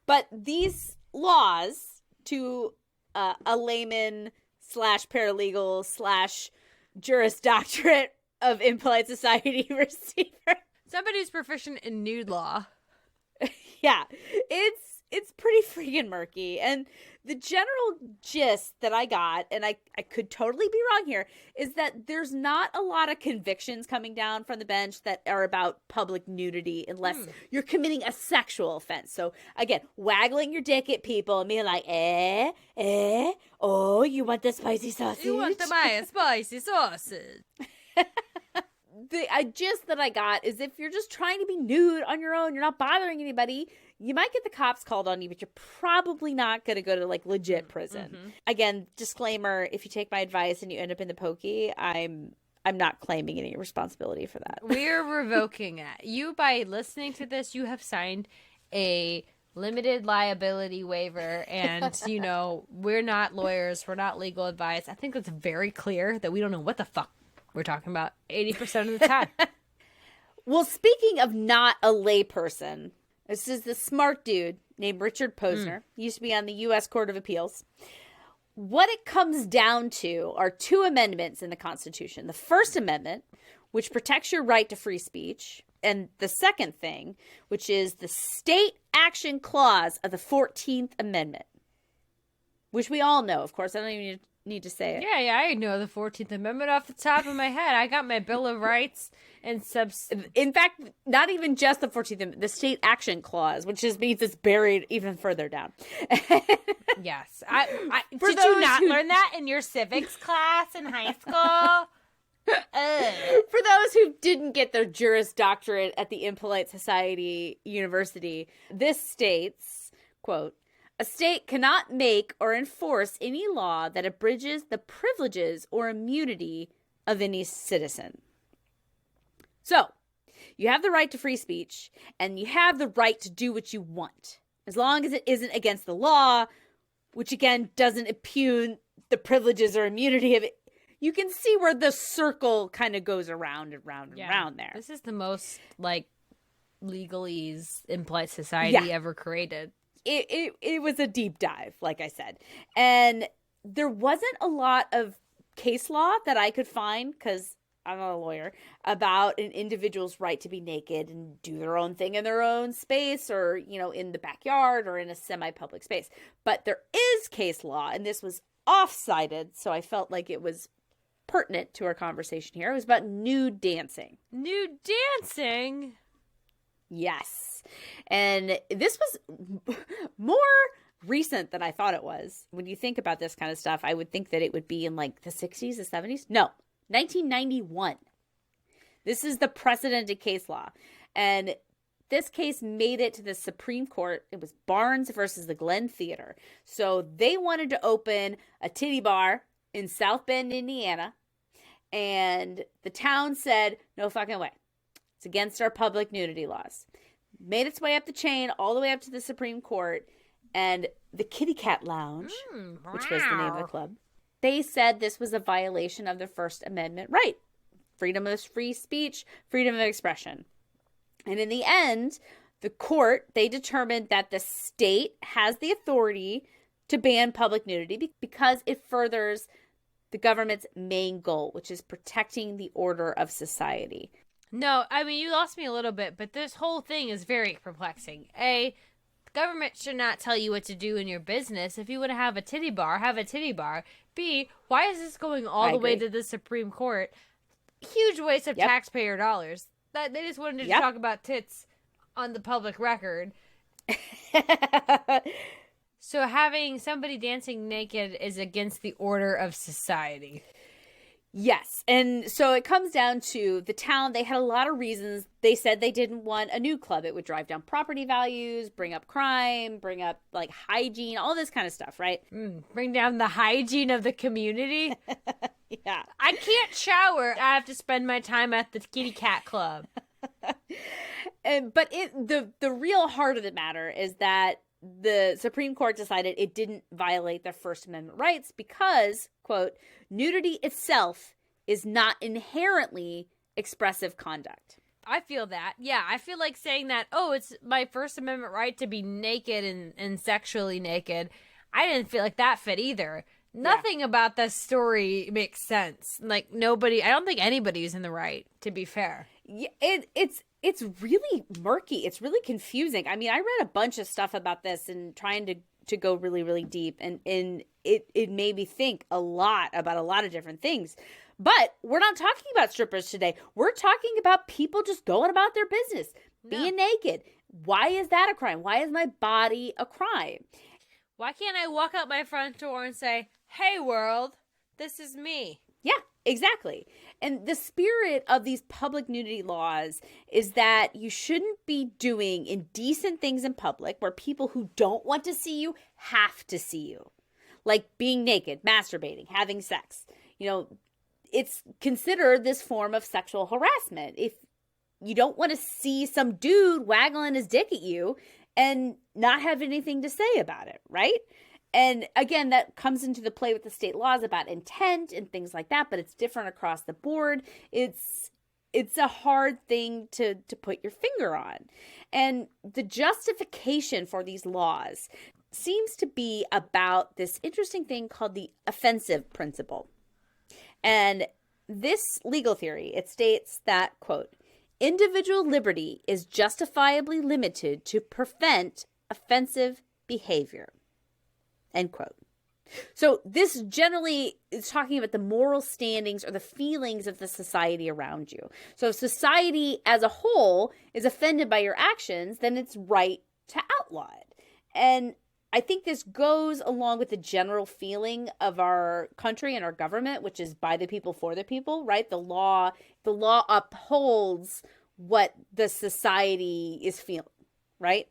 But these laws, to a layman / paralegal / Juris Doctorate of Impolite Society receiver. Somebody who's proficient in nude law. Yeah, it's pretty freaking murky. And the general gist that I got, and I could totally be wrong here, is that there's not a lot of convictions coming down from the bench that are about public nudity unless you're committing a sexual offense. So again, waggling your dick at people and being like, oh, you want the spicy sausage? You want my spicy sausage? The gist that I got is if you're just trying to be nude on your own, you're not bothering anybody, you might get the cops called on you, but you're probably not going to go to like legit prison. Mm-hmm. Again, disclaimer, if you take my advice and you end up in the pokey, I'm not claiming any responsibility for that. We're revoking it. You, by listening to this, you have signed a limited liability waiver, and, you know, we're not lawyers, we're not legal advice. I think that's very clear that we don't know what the fuck we're talking about 80% of the time. Well, speaking of not a layperson, this is the smart dude named Richard Posner. He used to be on the U.S. Court of Appeals. What it comes down to are two amendments in the Constitution. The First Amendment, which protects your right to free speech, and the second thing, which is the State Action Clause of the 14th Amendment, which we all know, of course. I don't even need to say it. Yeah, I know the 14th Amendment off the top of my head. I got my Bill of Rights and In fact, not even just the 14th Amendment, the State Action Clause, which just means it's buried even further down. Yes. Did you not learn that in your civics class in high school? For those who didn't get their Juris Doctorate at the Impolite Society University, this states, quote, "A state cannot make or enforce any law that abridges the privileges or immunity of any citizen." So, you have the right to free speech, and you have the right to do what you want, as long as it isn't against the law, which again doesn't impugn the privileges or immunity of it. You can see where the circle kind of goes around and round and round there. This is the most, like, legalese impolite society ever created. It was a deep dive, like I said. And there wasn't a lot of case law that I could find, because I'm not a lawyer, about an individual's right to be naked and do their own thing in their own space, or, you know, in the backyard or in a semi-public space. But there is case law, and this was off-cited, so I felt like it was pertinent to our conversation here. It was about nude dancing. Nude dancing? Yes. And this was more recent than I thought it was. When you think about this kind of stuff, I would think that it would be in like the 60s, the 70s. No, 1991. This is the precedented case law. And this case made it to the Supreme Court. It was Barnes versus the Glen Theater. So they wanted to open a titty bar in South Bend, Indiana. And the town said, no fucking way. It's against our public nudity laws. Made its way up the chain, all the way up to the Supreme Court. And the Kitty Cat Lounge, which was the name of the club, they said this was a violation of the First Amendment right. Freedom of free speech, freedom of expression. And in the end, the court, they determined that the state has the authority to ban public nudity because it furthers the government's main goal, which is protecting the order of society. No, I mean, you lost me a little bit, but this whole thing is very perplexing. A, the government should not tell you what to do in your business. If you want to have a titty bar, have a titty bar. B, why is this going all the way to the Supreme Court? Huge waste of taxpayer dollars. That they just wanted to talk about tits on the public record. So having somebody dancing naked is against the order of society. Yes. And so it comes down to the town. They had a lot of reasons. They said they didn't want a nude club. It would drive down property values, bring up crime, bring up like hygiene, all this kind of stuff, right? Bring down the hygiene of the community. Yeah. I can't shower. I have to spend my time at the kitty cat club. But the real heart of the matter is that the Supreme Court decided it didn't violate their First Amendment rights because, quote, nudity itself is not inherently expressive conduct. I feel that. Yeah, I feel like saying that, oh, it's my First Amendment right to be naked and sexually naked. I didn't feel like that fit either. Nothing about this story makes sense. Like, nobody, I don't think anybody's in the right, to be fair. Yeah, it's really murky. It's really confusing. I mean, I read a bunch of stuff about this and trying to go really, really deep, and it made me think a lot about a lot of different things. But we're not talking about strippers today. We're talking about people just going about their business, being naked. Why is that a crime? Why is my body a crime? Why can't I walk out my front door and say, "Hey world, this is me"? Yeah, exactly. And the spirit of these public nudity laws is that you shouldn't be doing indecent things in public where people who don't want to see you have to see you. Like being naked, masturbating, having sex. You know, it's considered this form of sexual harassment. If you don't want to see some dude waggling his dick at you and not have anything to say about it, right? And again, that comes into the play with the state laws about intent and things like that, but it's different across the board. It's a hard thing to put your finger on. And the justification for these laws seems to be about this interesting thing called the offensive principle. And this legal theory, it states that, quote, individual liberty is justifiably limited to prevent offensive behavior, end quote. So this generally is talking about the moral standings or the feelings of the society around you. So if society as a whole is offended by your actions, then it's right to outlaw it. And I think this goes along with the general feeling of our country and our government, which is by the people, for the people, right? The law upholds what the society is feeling, right?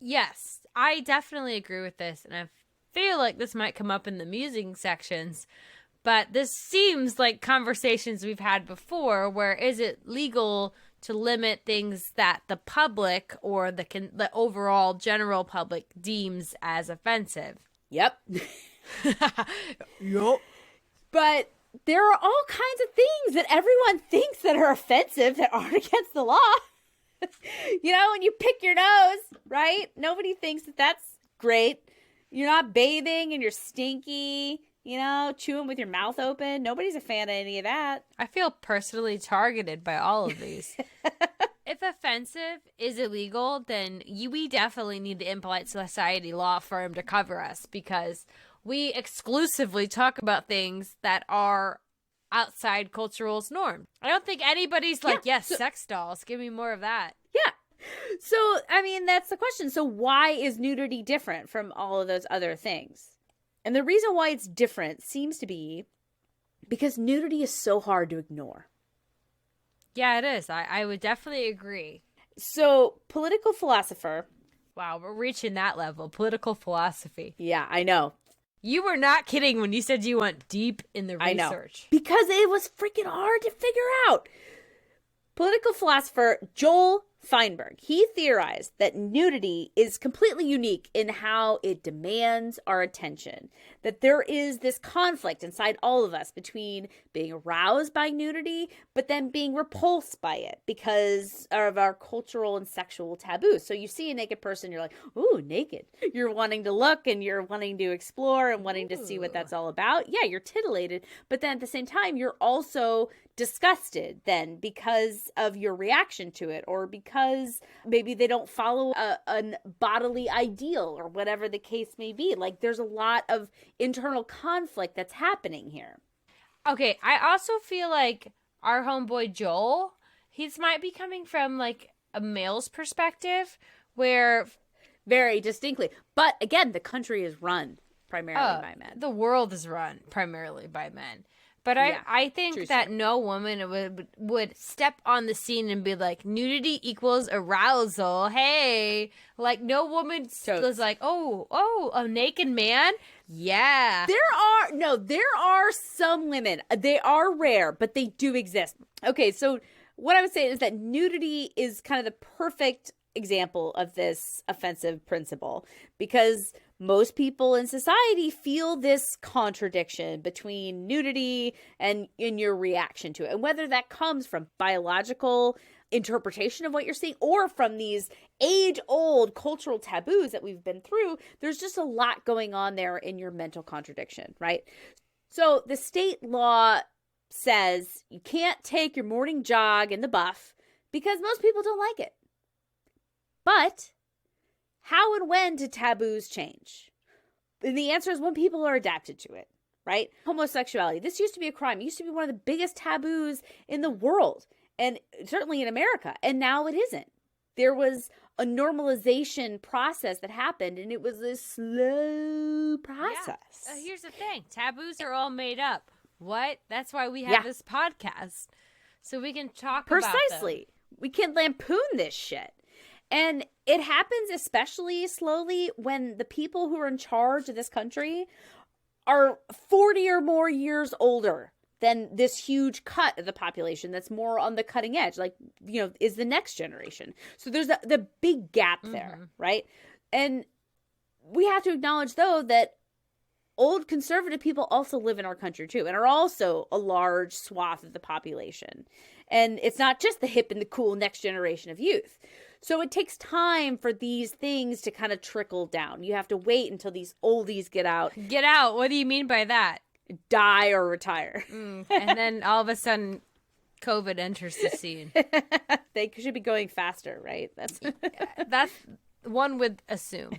Yes, I definitely agree with this. And I feel like this might come up in the musing sections, but this seems like conversations we've had before, where is it legal to limit things that the public or the overall general public deems as offensive? Yep. Yup. But there are all kinds of things that everyone thinks that are offensive that aren't against the law. You know, when you pick your nose, right? Nobody thinks that that's great. You're not bathing and you're stinky, you know, chewing with your mouth open. Nobody's a fan of any of that. I feel personally targeted by all of these. If offensive is illegal, then we definitely need the Impolite Society law firm to cover us, because we exclusively talk about things that are outside cultural norm. I don't think anybody's like, sex dolls, give me more of that. Yeah. So, I mean, that's the question. So why is nudity different from all of those other things? And the reason why it's different seems to be because nudity is so hard to ignore. Yeah, it is. I would definitely agree. So, political philosopher. Wow, we're reaching that level. Political philosophy. Yeah, I know. You were not kidding when you said you went deep in the research. I know. Because it was freaking hard to figure out. Political philosopher Joel Feinberg, he theorized that nudity is completely unique in how it demands our attention. That there is this conflict inside all of us between being aroused by nudity, but then being repulsed by it because of our cultural and sexual taboos. So you see a naked person, you're like, ooh, naked. You're wanting to look and you're wanting to explore and wanting to see what that's all about. Yeah, you're titillated. But then at the same time, you're also disgusted then because of your reaction to it, or because maybe they don't follow a bodily ideal, or whatever the case may be. Like, there's a lot of internal conflict that's happening here. Okay, I also feel like our homeboy Joel, he's might be coming from like a male's perspective, where very distinctly. But again, the country is run primarily by men. The world is run primarily by men. But I think that no woman would step on the scene and be like, nudity equals arousal. Hey, like no woman was like, oh, a naked man. Yeah. There are some women. They are rare, but they do exist. Okay, so what I would say is that nudity is kind of the perfect example of this offensive principle, because most people in society feel this contradiction between nudity and in your reaction to it. And whether that comes from biological interpretation of what you're seeing or from these age-old cultural taboos that we've been through. There's just a lot going on there in your mental contradiction, right? So the state law says you can't take your morning jog in the buff because most people don't like it. But how and when do taboos change? And the answer is when people are adapted to it, right? Homosexuality. This used to be a crime. It used to be one of the biggest taboos in the world, and certainly in America. And now it isn't. There was a normalization process that happened, and it was a slow process. Yeah. Here's the thing. Taboos are all made up. What? That's why we have this podcast. So we can talk about them. Precisely. We can lampoon this shit. And it happens especially slowly when the people who are in charge of this country are 40 or more years older than this huge cut of the population that's more on the cutting edge, like, you know, is the next generation. So there's the big gap there, right? And we have to acknowledge, though, that old conservative people also live in our country, too, and are also a large swath of the population. And it's not just the hip and the cool next generation of youth. So it takes time for these things to kind of trickle down. You have to wait until these oldies get out. Get out? What do you mean by that? Die or retire. And then all of a sudden, COVID enters the scene. They should be going faster, right? That's one would assume.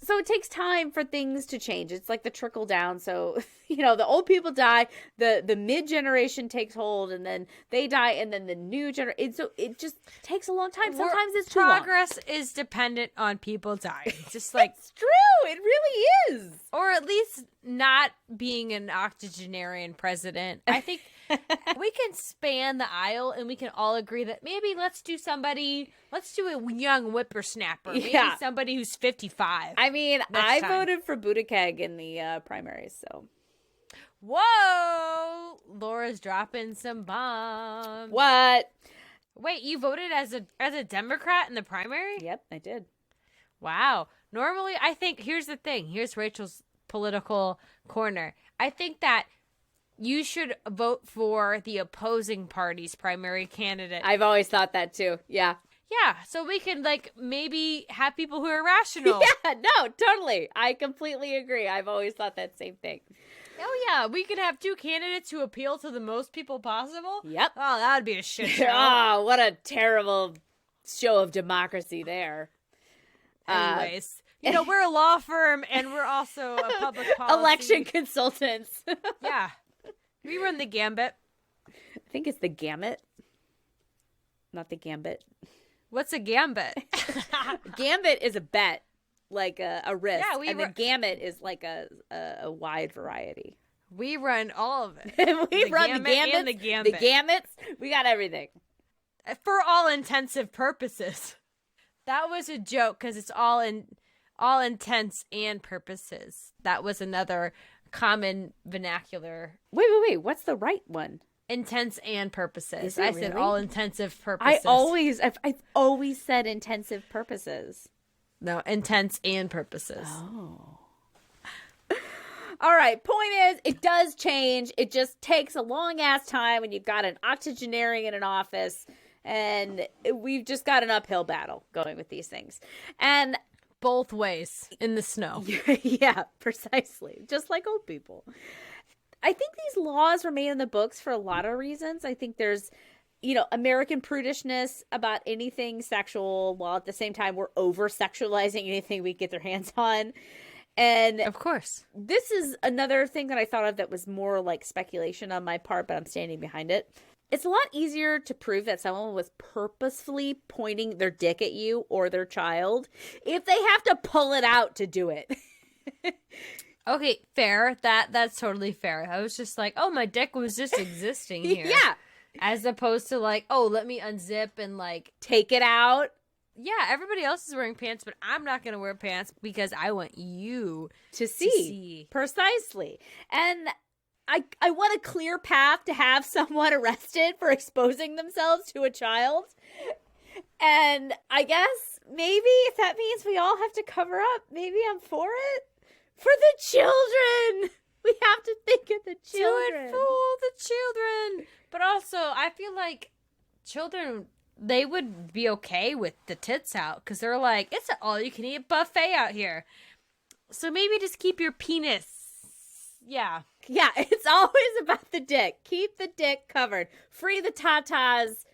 So it takes time for things to change. It's like the trickle down. So, you know, the old people die, the mid generation takes hold, and then they die, and then the new generation. So it just takes a long time. Sometimes it's too long. Progress is dependent on people dying. Just like it's true. It really is. Or at least not being an octogenarian president. I think we can span the aisle and we can all agree that maybe let's do a young whippersnapper. Maybe somebody who's 55. I mean, I voted for Buttigieg in the primaries, so. Whoa! Laura's dropping some bombs. What? Wait, you voted as a Democrat in the primary? Yep, I did. Wow. Normally, I think, here's the thing. Here's Rachel's political corner. I think that you should vote for the opposing party's primary candidate. I've always thought that too. Yeah. Yeah, so we can, like, maybe have people who are rational. Yeah, no, totally. I completely agree. I've always thought that same thing. Oh, yeah, we could have two candidates who appeal to the most people possible. Yep. Oh, that would be a shit show. Oh, what a terrible show of democracy there. Anyways, you know, we're a law firm, and we're also a public policy. Election consultants. Yeah. We run the gambit. I think it's the gamut, not the gambit. What's a gambit? Gambit is a bet, like a risk. Yeah, and the gamut is like a wide variety. We run all of it. We run the gambits and the gambit. The gamuts. We got everything. For all intensive purposes. That was a joke because it's all intents and purposes. That was another common vernacular. Wait. What's the right one? Intents and purposes. I said all intensive purposes. I've always said intensive purposes. No, intents and purposes. Oh. All right. Point is, it does change. It just takes a long ass time when you've got an octogenarian in office, and we've just got an uphill battle going with these things. And both ways in the snow. Yeah, precisely. Just like old people. I think these laws were made in the books for a lot of reasons. I think there's, you know, American prudishness about anything sexual, while at the same time we're over-sexualizing anything we get their hands on. And of course, this is another thing that I thought of that was more like speculation on my part, but I'm standing behind it. It's a lot easier to prove that someone was purposefully pointing their dick at you or their child if they have to pull it out to do it. Okay, fair. That's totally fair. I was just like, oh, my dick was just existing here. Yeah. As opposed to like, oh, let me unzip and like take it out. Yeah, everybody else is wearing pants, but I'm not going to wear pants because I want you to see. Precisely. And I want a clear path to have someone arrested for exposing themselves to a child. And I guess maybe if that means we all have to cover up, maybe I'm for it. For the children! We have to think of the children. Do it for the children. But also, I feel like children, they would be okay with the tits out because they're like, it's an all-you-can-eat buffet out here. So maybe just keep your penis. Yeah. Yeah, it's always about the dick. Keep the dick covered. Free the tatas.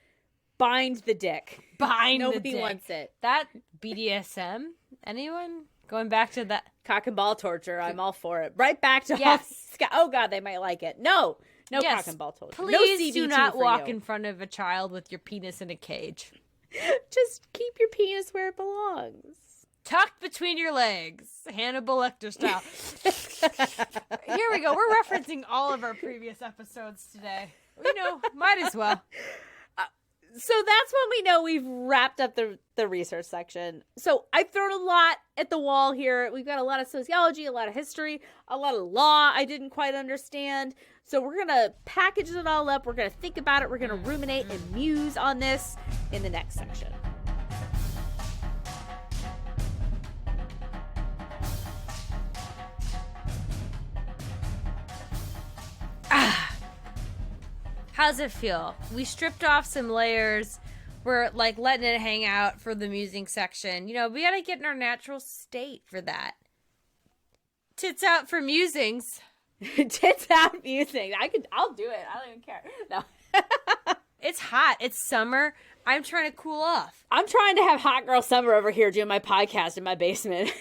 Bind the dick. Bind Nobody the dick. wants it. That BDSM? Anyone? Going back to that. Cock and ball torture. I'm all for it. Right back to Yes. Oh, God, they might like it. No Yes. cock and ball torture. Please no CB2 do not for walk you. in front of a child with your penis in a cage. Just keep your penis where it belongs. Tucked between your legs. Hannibal Lecter style. Here we go. We're referencing all of our previous episodes today. Might as well. So that's when we know we've wrapped up the research section. So I've thrown a lot at the wall here. We've got a lot of sociology, a lot of history, a lot of law I didn't quite understand. So we're going to package it all up. We're going to think about it. We're going to ruminate and muse on this in the next section. How's it feel? We stripped off some layers. We're like letting it hang out for the musing section. We gotta get in our natural state for that. Tits out for musings. Tits out musing. I'll do it. I don't even care. No. It's hot. It's summer. I'm trying to cool off. I'm trying to have hot girl summer over here doing my podcast in my basement.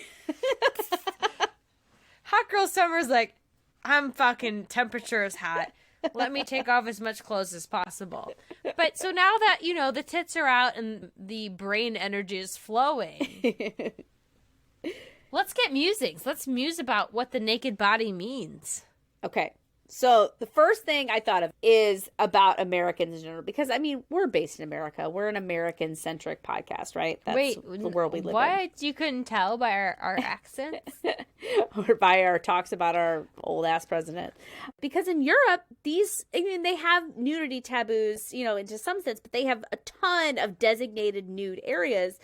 Hot girl summer's like, I'm fucking temperature is hot. Let me take off as much clothes as possible. But so now that, the tits are out and the brain energy is flowing, let's get musings. Let's muse about what the naked body means. Okay. So the first thing I thought of is about Americans in general, because we're based in America. We're an American-centric podcast, right? That's the world we live in. What? You couldn't tell by our accents? Or by our talks about our old-ass president. Because in Europe, they have nudity taboos, into some sense, but they have a ton of designated nude areas.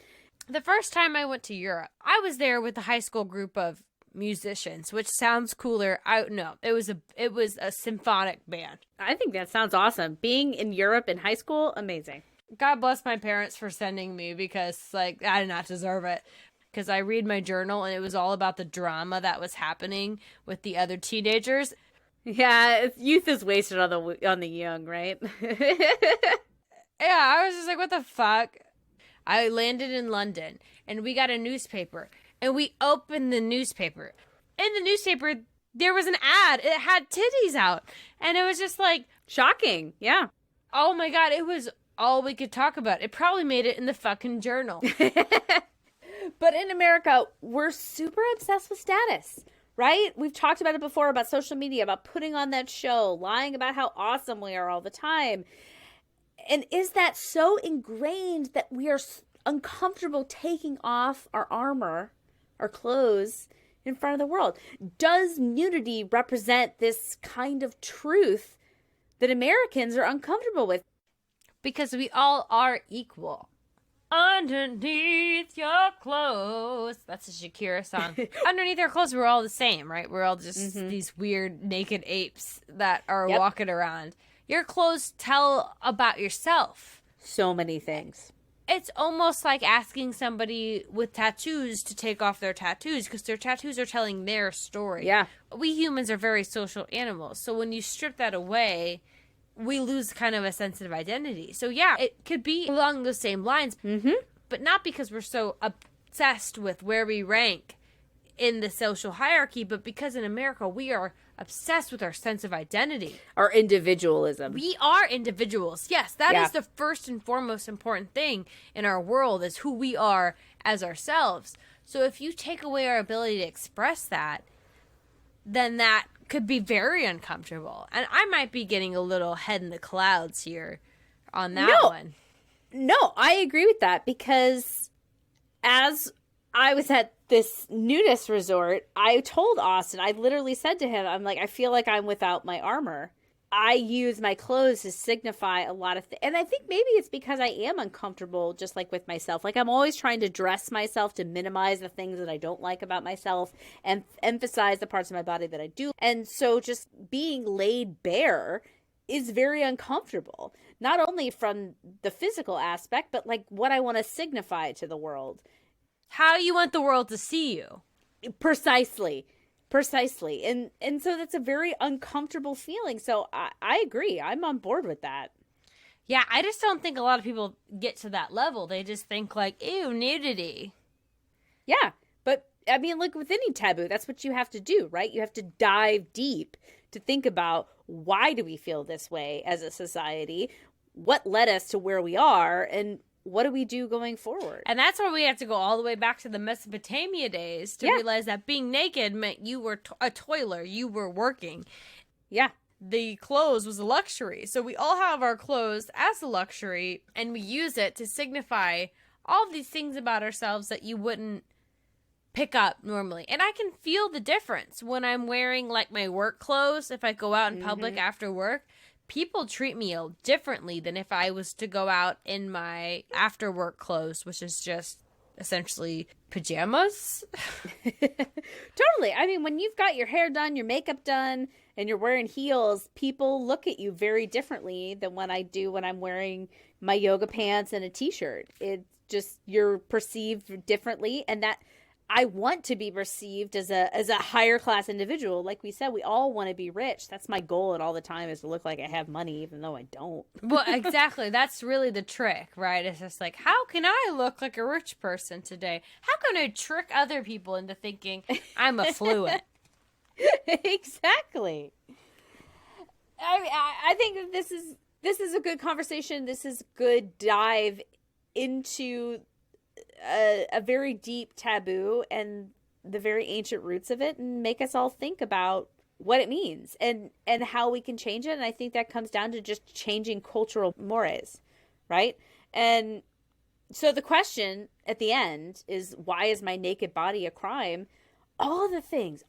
The first time I went to Europe, I was there with a high school group of musicians, which sounds cooler. It was a symphonic band. I think that sounds awesome. Being in Europe in high school, amazing. God bless my parents for sending me because I did not deserve it. Because I read my journal and it was all about the drama that was happening with the other teenagers. Yeah, youth is wasted on the young, right? Yeah, I was just like, what the fuck? I landed in London and we got a newspaper. And we opened the newspaper. In the newspaper, there was an ad. It had titties out. And it was just like... shocking. Yeah. Oh my God. It was all we could talk about. It probably made it in the fucking journal. But in America, we're super obsessed with status, right? We've talked about it before, about social media, about putting on that show, lying about how awesome we are all the time. And is that so ingrained that we are uncomfortable taking off our armor, our clothes, in front of the world? Does nudity represent this kind of truth that Americans are uncomfortable with? Because we all are equal. Underneath your clothes. That's a Shakira song. Underneath our clothes, we're all the same, right? We're all just these weird naked apes that are walking around. Your clothes tell about yourself. So many things. It's almost like asking somebody with tattoos to take off their tattoos because their tattoos are telling their story. Yeah. We humans are very social animals. So when you strip that away, we lose kind of a sense of identity. So yeah, it could be along those same lines, but not because we're so obsessed with where we rank in the social hierarchy, but because in America we are obsessed with our sense of identity. Our individualism. We are individuals. Yes, that is the first and foremost important thing in our world is who we are as ourselves. So if you take away our ability to express that, then that could be very uncomfortable. And I might be getting a little head in the clouds here on that one. No, I agree with that because as I was at this nudist resort, I told Austin, I literally said to him, I'm like, I feel like I'm without my armor. I use my clothes to signify a lot of things. And I think maybe it's because I am uncomfortable just like with myself. Like I'm always trying to dress myself to minimize the things that I don't like about myself and emphasize the parts of my body that I do. And so just being laid bare is very uncomfortable, not only from the physical aspect, but like what I want to signify to the world. How you want the world to see you. Precisely. And so that's a very uncomfortable feeling. So I agree. I'm on board with that. Yeah, I just don't think a lot of people get to that level. They just think like, ew, nudity. Yeah, but I mean, like with any taboo, that's what you have to do, right? You have to dive deep to think about, why do we feel this way as a society? What led us to where we are? And what do we do going forward? And that's where we have to go all the way back to the Mesopotamia days to realize that being naked meant you were a toiler. You were working. Yeah. The clothes was a luxury. So we all have our clothes as a luxury, and we use it to signify all of these things about ourselves that you wouldn't pick up normally. And I can feel the difference when I'm wearing like my work clothes. If I go out in public after work, people treat me differently than if I was to go out in my after work clothes, which is just essentially pajamas. Totally. I mean, when you've got your hair done, your makeup done, and you're wearing heels, people look at you very differently than when I do when I'm wearing my yoga pants and a t-shirt. It's just, you're perceived differently, and that I want to be perceived as a higher class individual. Like we said, we all want to be rich. That's my goal at all the time, is to look like I have money, even though I don't. Well, exactly. That's really the trick, right? It's just like, how can I look like a rich person today? How can I trick other people into thinking I'm affluent? Exactly. I think that this is a good conversation. This is a good dive into a very deep taboo and the very ancient roots of it, and make us all think about what it means and how we can change it. And I think that comes down to just changing cultural mores, right? And so the question at the end is, why is my naked body a crime? All of the things,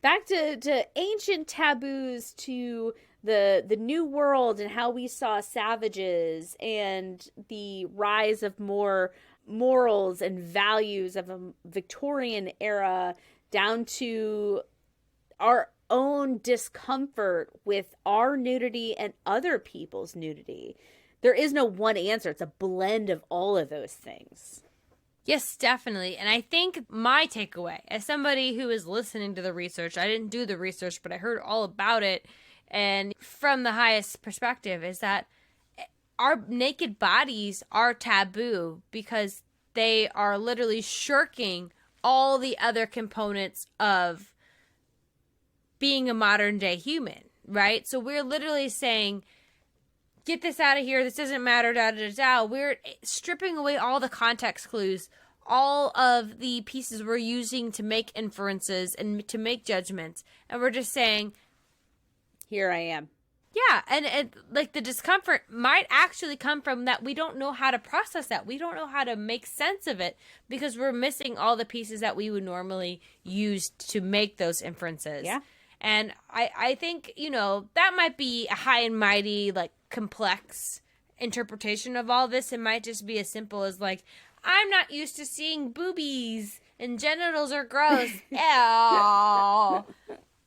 back to ancient taboos, to the New World and how we saw savages, and the rise of more morals and values of a Victorian era, down to our own discomfort with our nudity and other people's nudity. There is no one answer. It's a blend of all of those things. Yes, definitely. And I think my takeaway, as somebody who is listening to the research, I didn't do the research, but I heard all about it, and from the highest perspective, is that our naked bodies are taboo because they are literally shirking all the other components of being a modern day human, right? So we're literally saying, get this out of here, this doesn't matter, da da da. We're stripping away all the context clues, all of the pieces we're using to make inferences and to make judgments, and we're just saying, here I am. Yeah, and like the discomfort might actually come from that we don't know how to process that. We don't know how to make sense of it because we're missing all the pieces that we would normally use to make those inferences. Yeah. And I think, that might be a high and mighty, like, complex interpretation of all this. It might just be as simple as, like, I'm not used to seeing boobies and genitals are gross. Ew.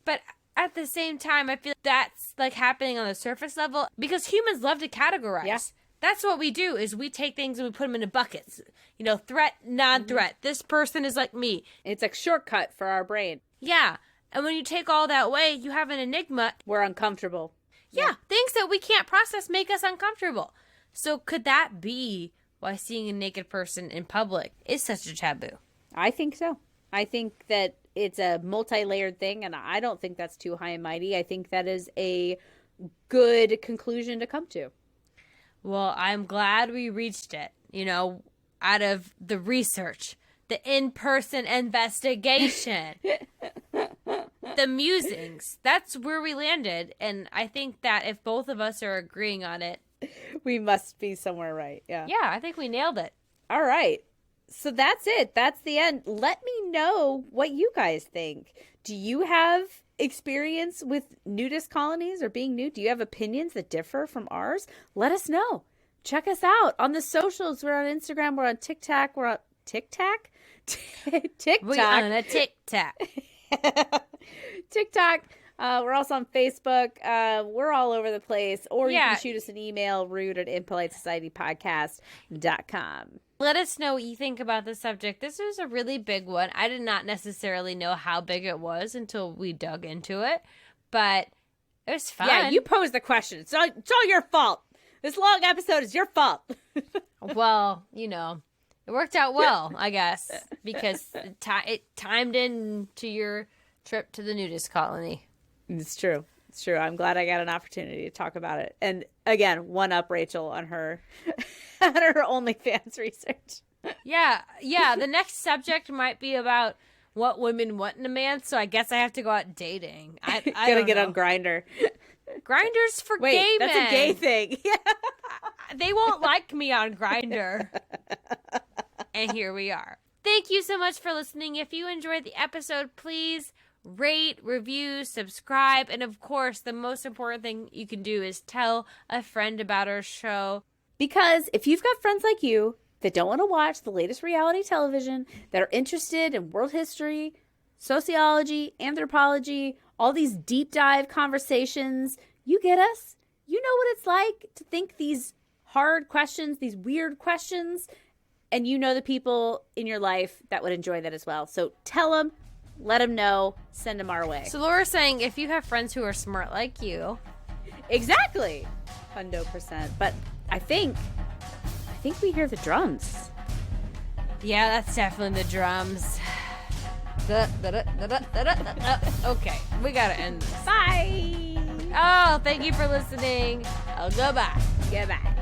But at the same time, I feel that's, like, happening on the surface level because humans love to categorize. Yeah. That's what we do, is we take things and we put them into buckets. Threat, non-threat. This person is like me. It's a shortcut for our brain. Yeah. And when you take all that away, you have an enigma. We're uncomfortable. Yeah, things that we can't process make us uncomfortable. So could that be why seeing a naked person in public is such a taboo? I think so. I think that it's a multi-layered thing, and I don't think that's too high and mighty. I think that is a good conclusion to come to. Well, I'm glad we reached it, out of the research, the in-person investigation, the musings. That's where we landed. And I think that if both of us are agreeing on it, we must be somewhere right. Yeah. Yeah, I think we nailed it. All right. So that's it. That's the end. Let me know what you guys think. Do you have experience with nudist colonies or being nude? Do you have opinions that differ from ours? Let us know. Check us out on the socials. We're on Instagram. We're on TikTok. We're on TikTok? TikTok. We're on a TikTok. TikTok. We're also on Facebook. We're all over the place. Or you Yeah. can shoot us an email, rude@impolitesocietypodcast.com. Let us know what you think about the subject. This was a really big one. I did not necessarily know how big it was until we dug into it, but it was fun. Yeah, you posed the question. It's all your fault. This long episode is your fault. Well, it worked out well, I guess, because it timed in to your trip to the nudist colony. It's true. It's true. I'm glad I got an opportunity to talk about it. And again, one up Rachel on her on her OnlyFans research. Yeah. The next subject might be about what women want in a man, so I guess I have to go out dating. I Gotta get on Grindr. Grindr's for Wait, gay men. that's a gay thing. Yeah. They won't like me on Grindr. And here we are. Thank you so much for listening. If you enjoyed the episode, please rate, review, subscribe, and of course, the most important thing you can do is tell a friend about our show. Because if you've got friends like you that don't want to watch the latest reality television, that are interested in world history, sociology, anthropology, all these deep dive conversations, you get us. You know what it's like to think these hard questions, these weird questions, and you know the people in your life that would enjoy that as well. So tell them, let them know, send them our way. So Laura's saying if you have friends who are smart like you. Exactly. 100%. But I think we hear the drums. Yeah, that's definitely the drums. Okay, we gotta end this. Bye. Oh, thank you for listening. Oh, goodbye. Goodbye.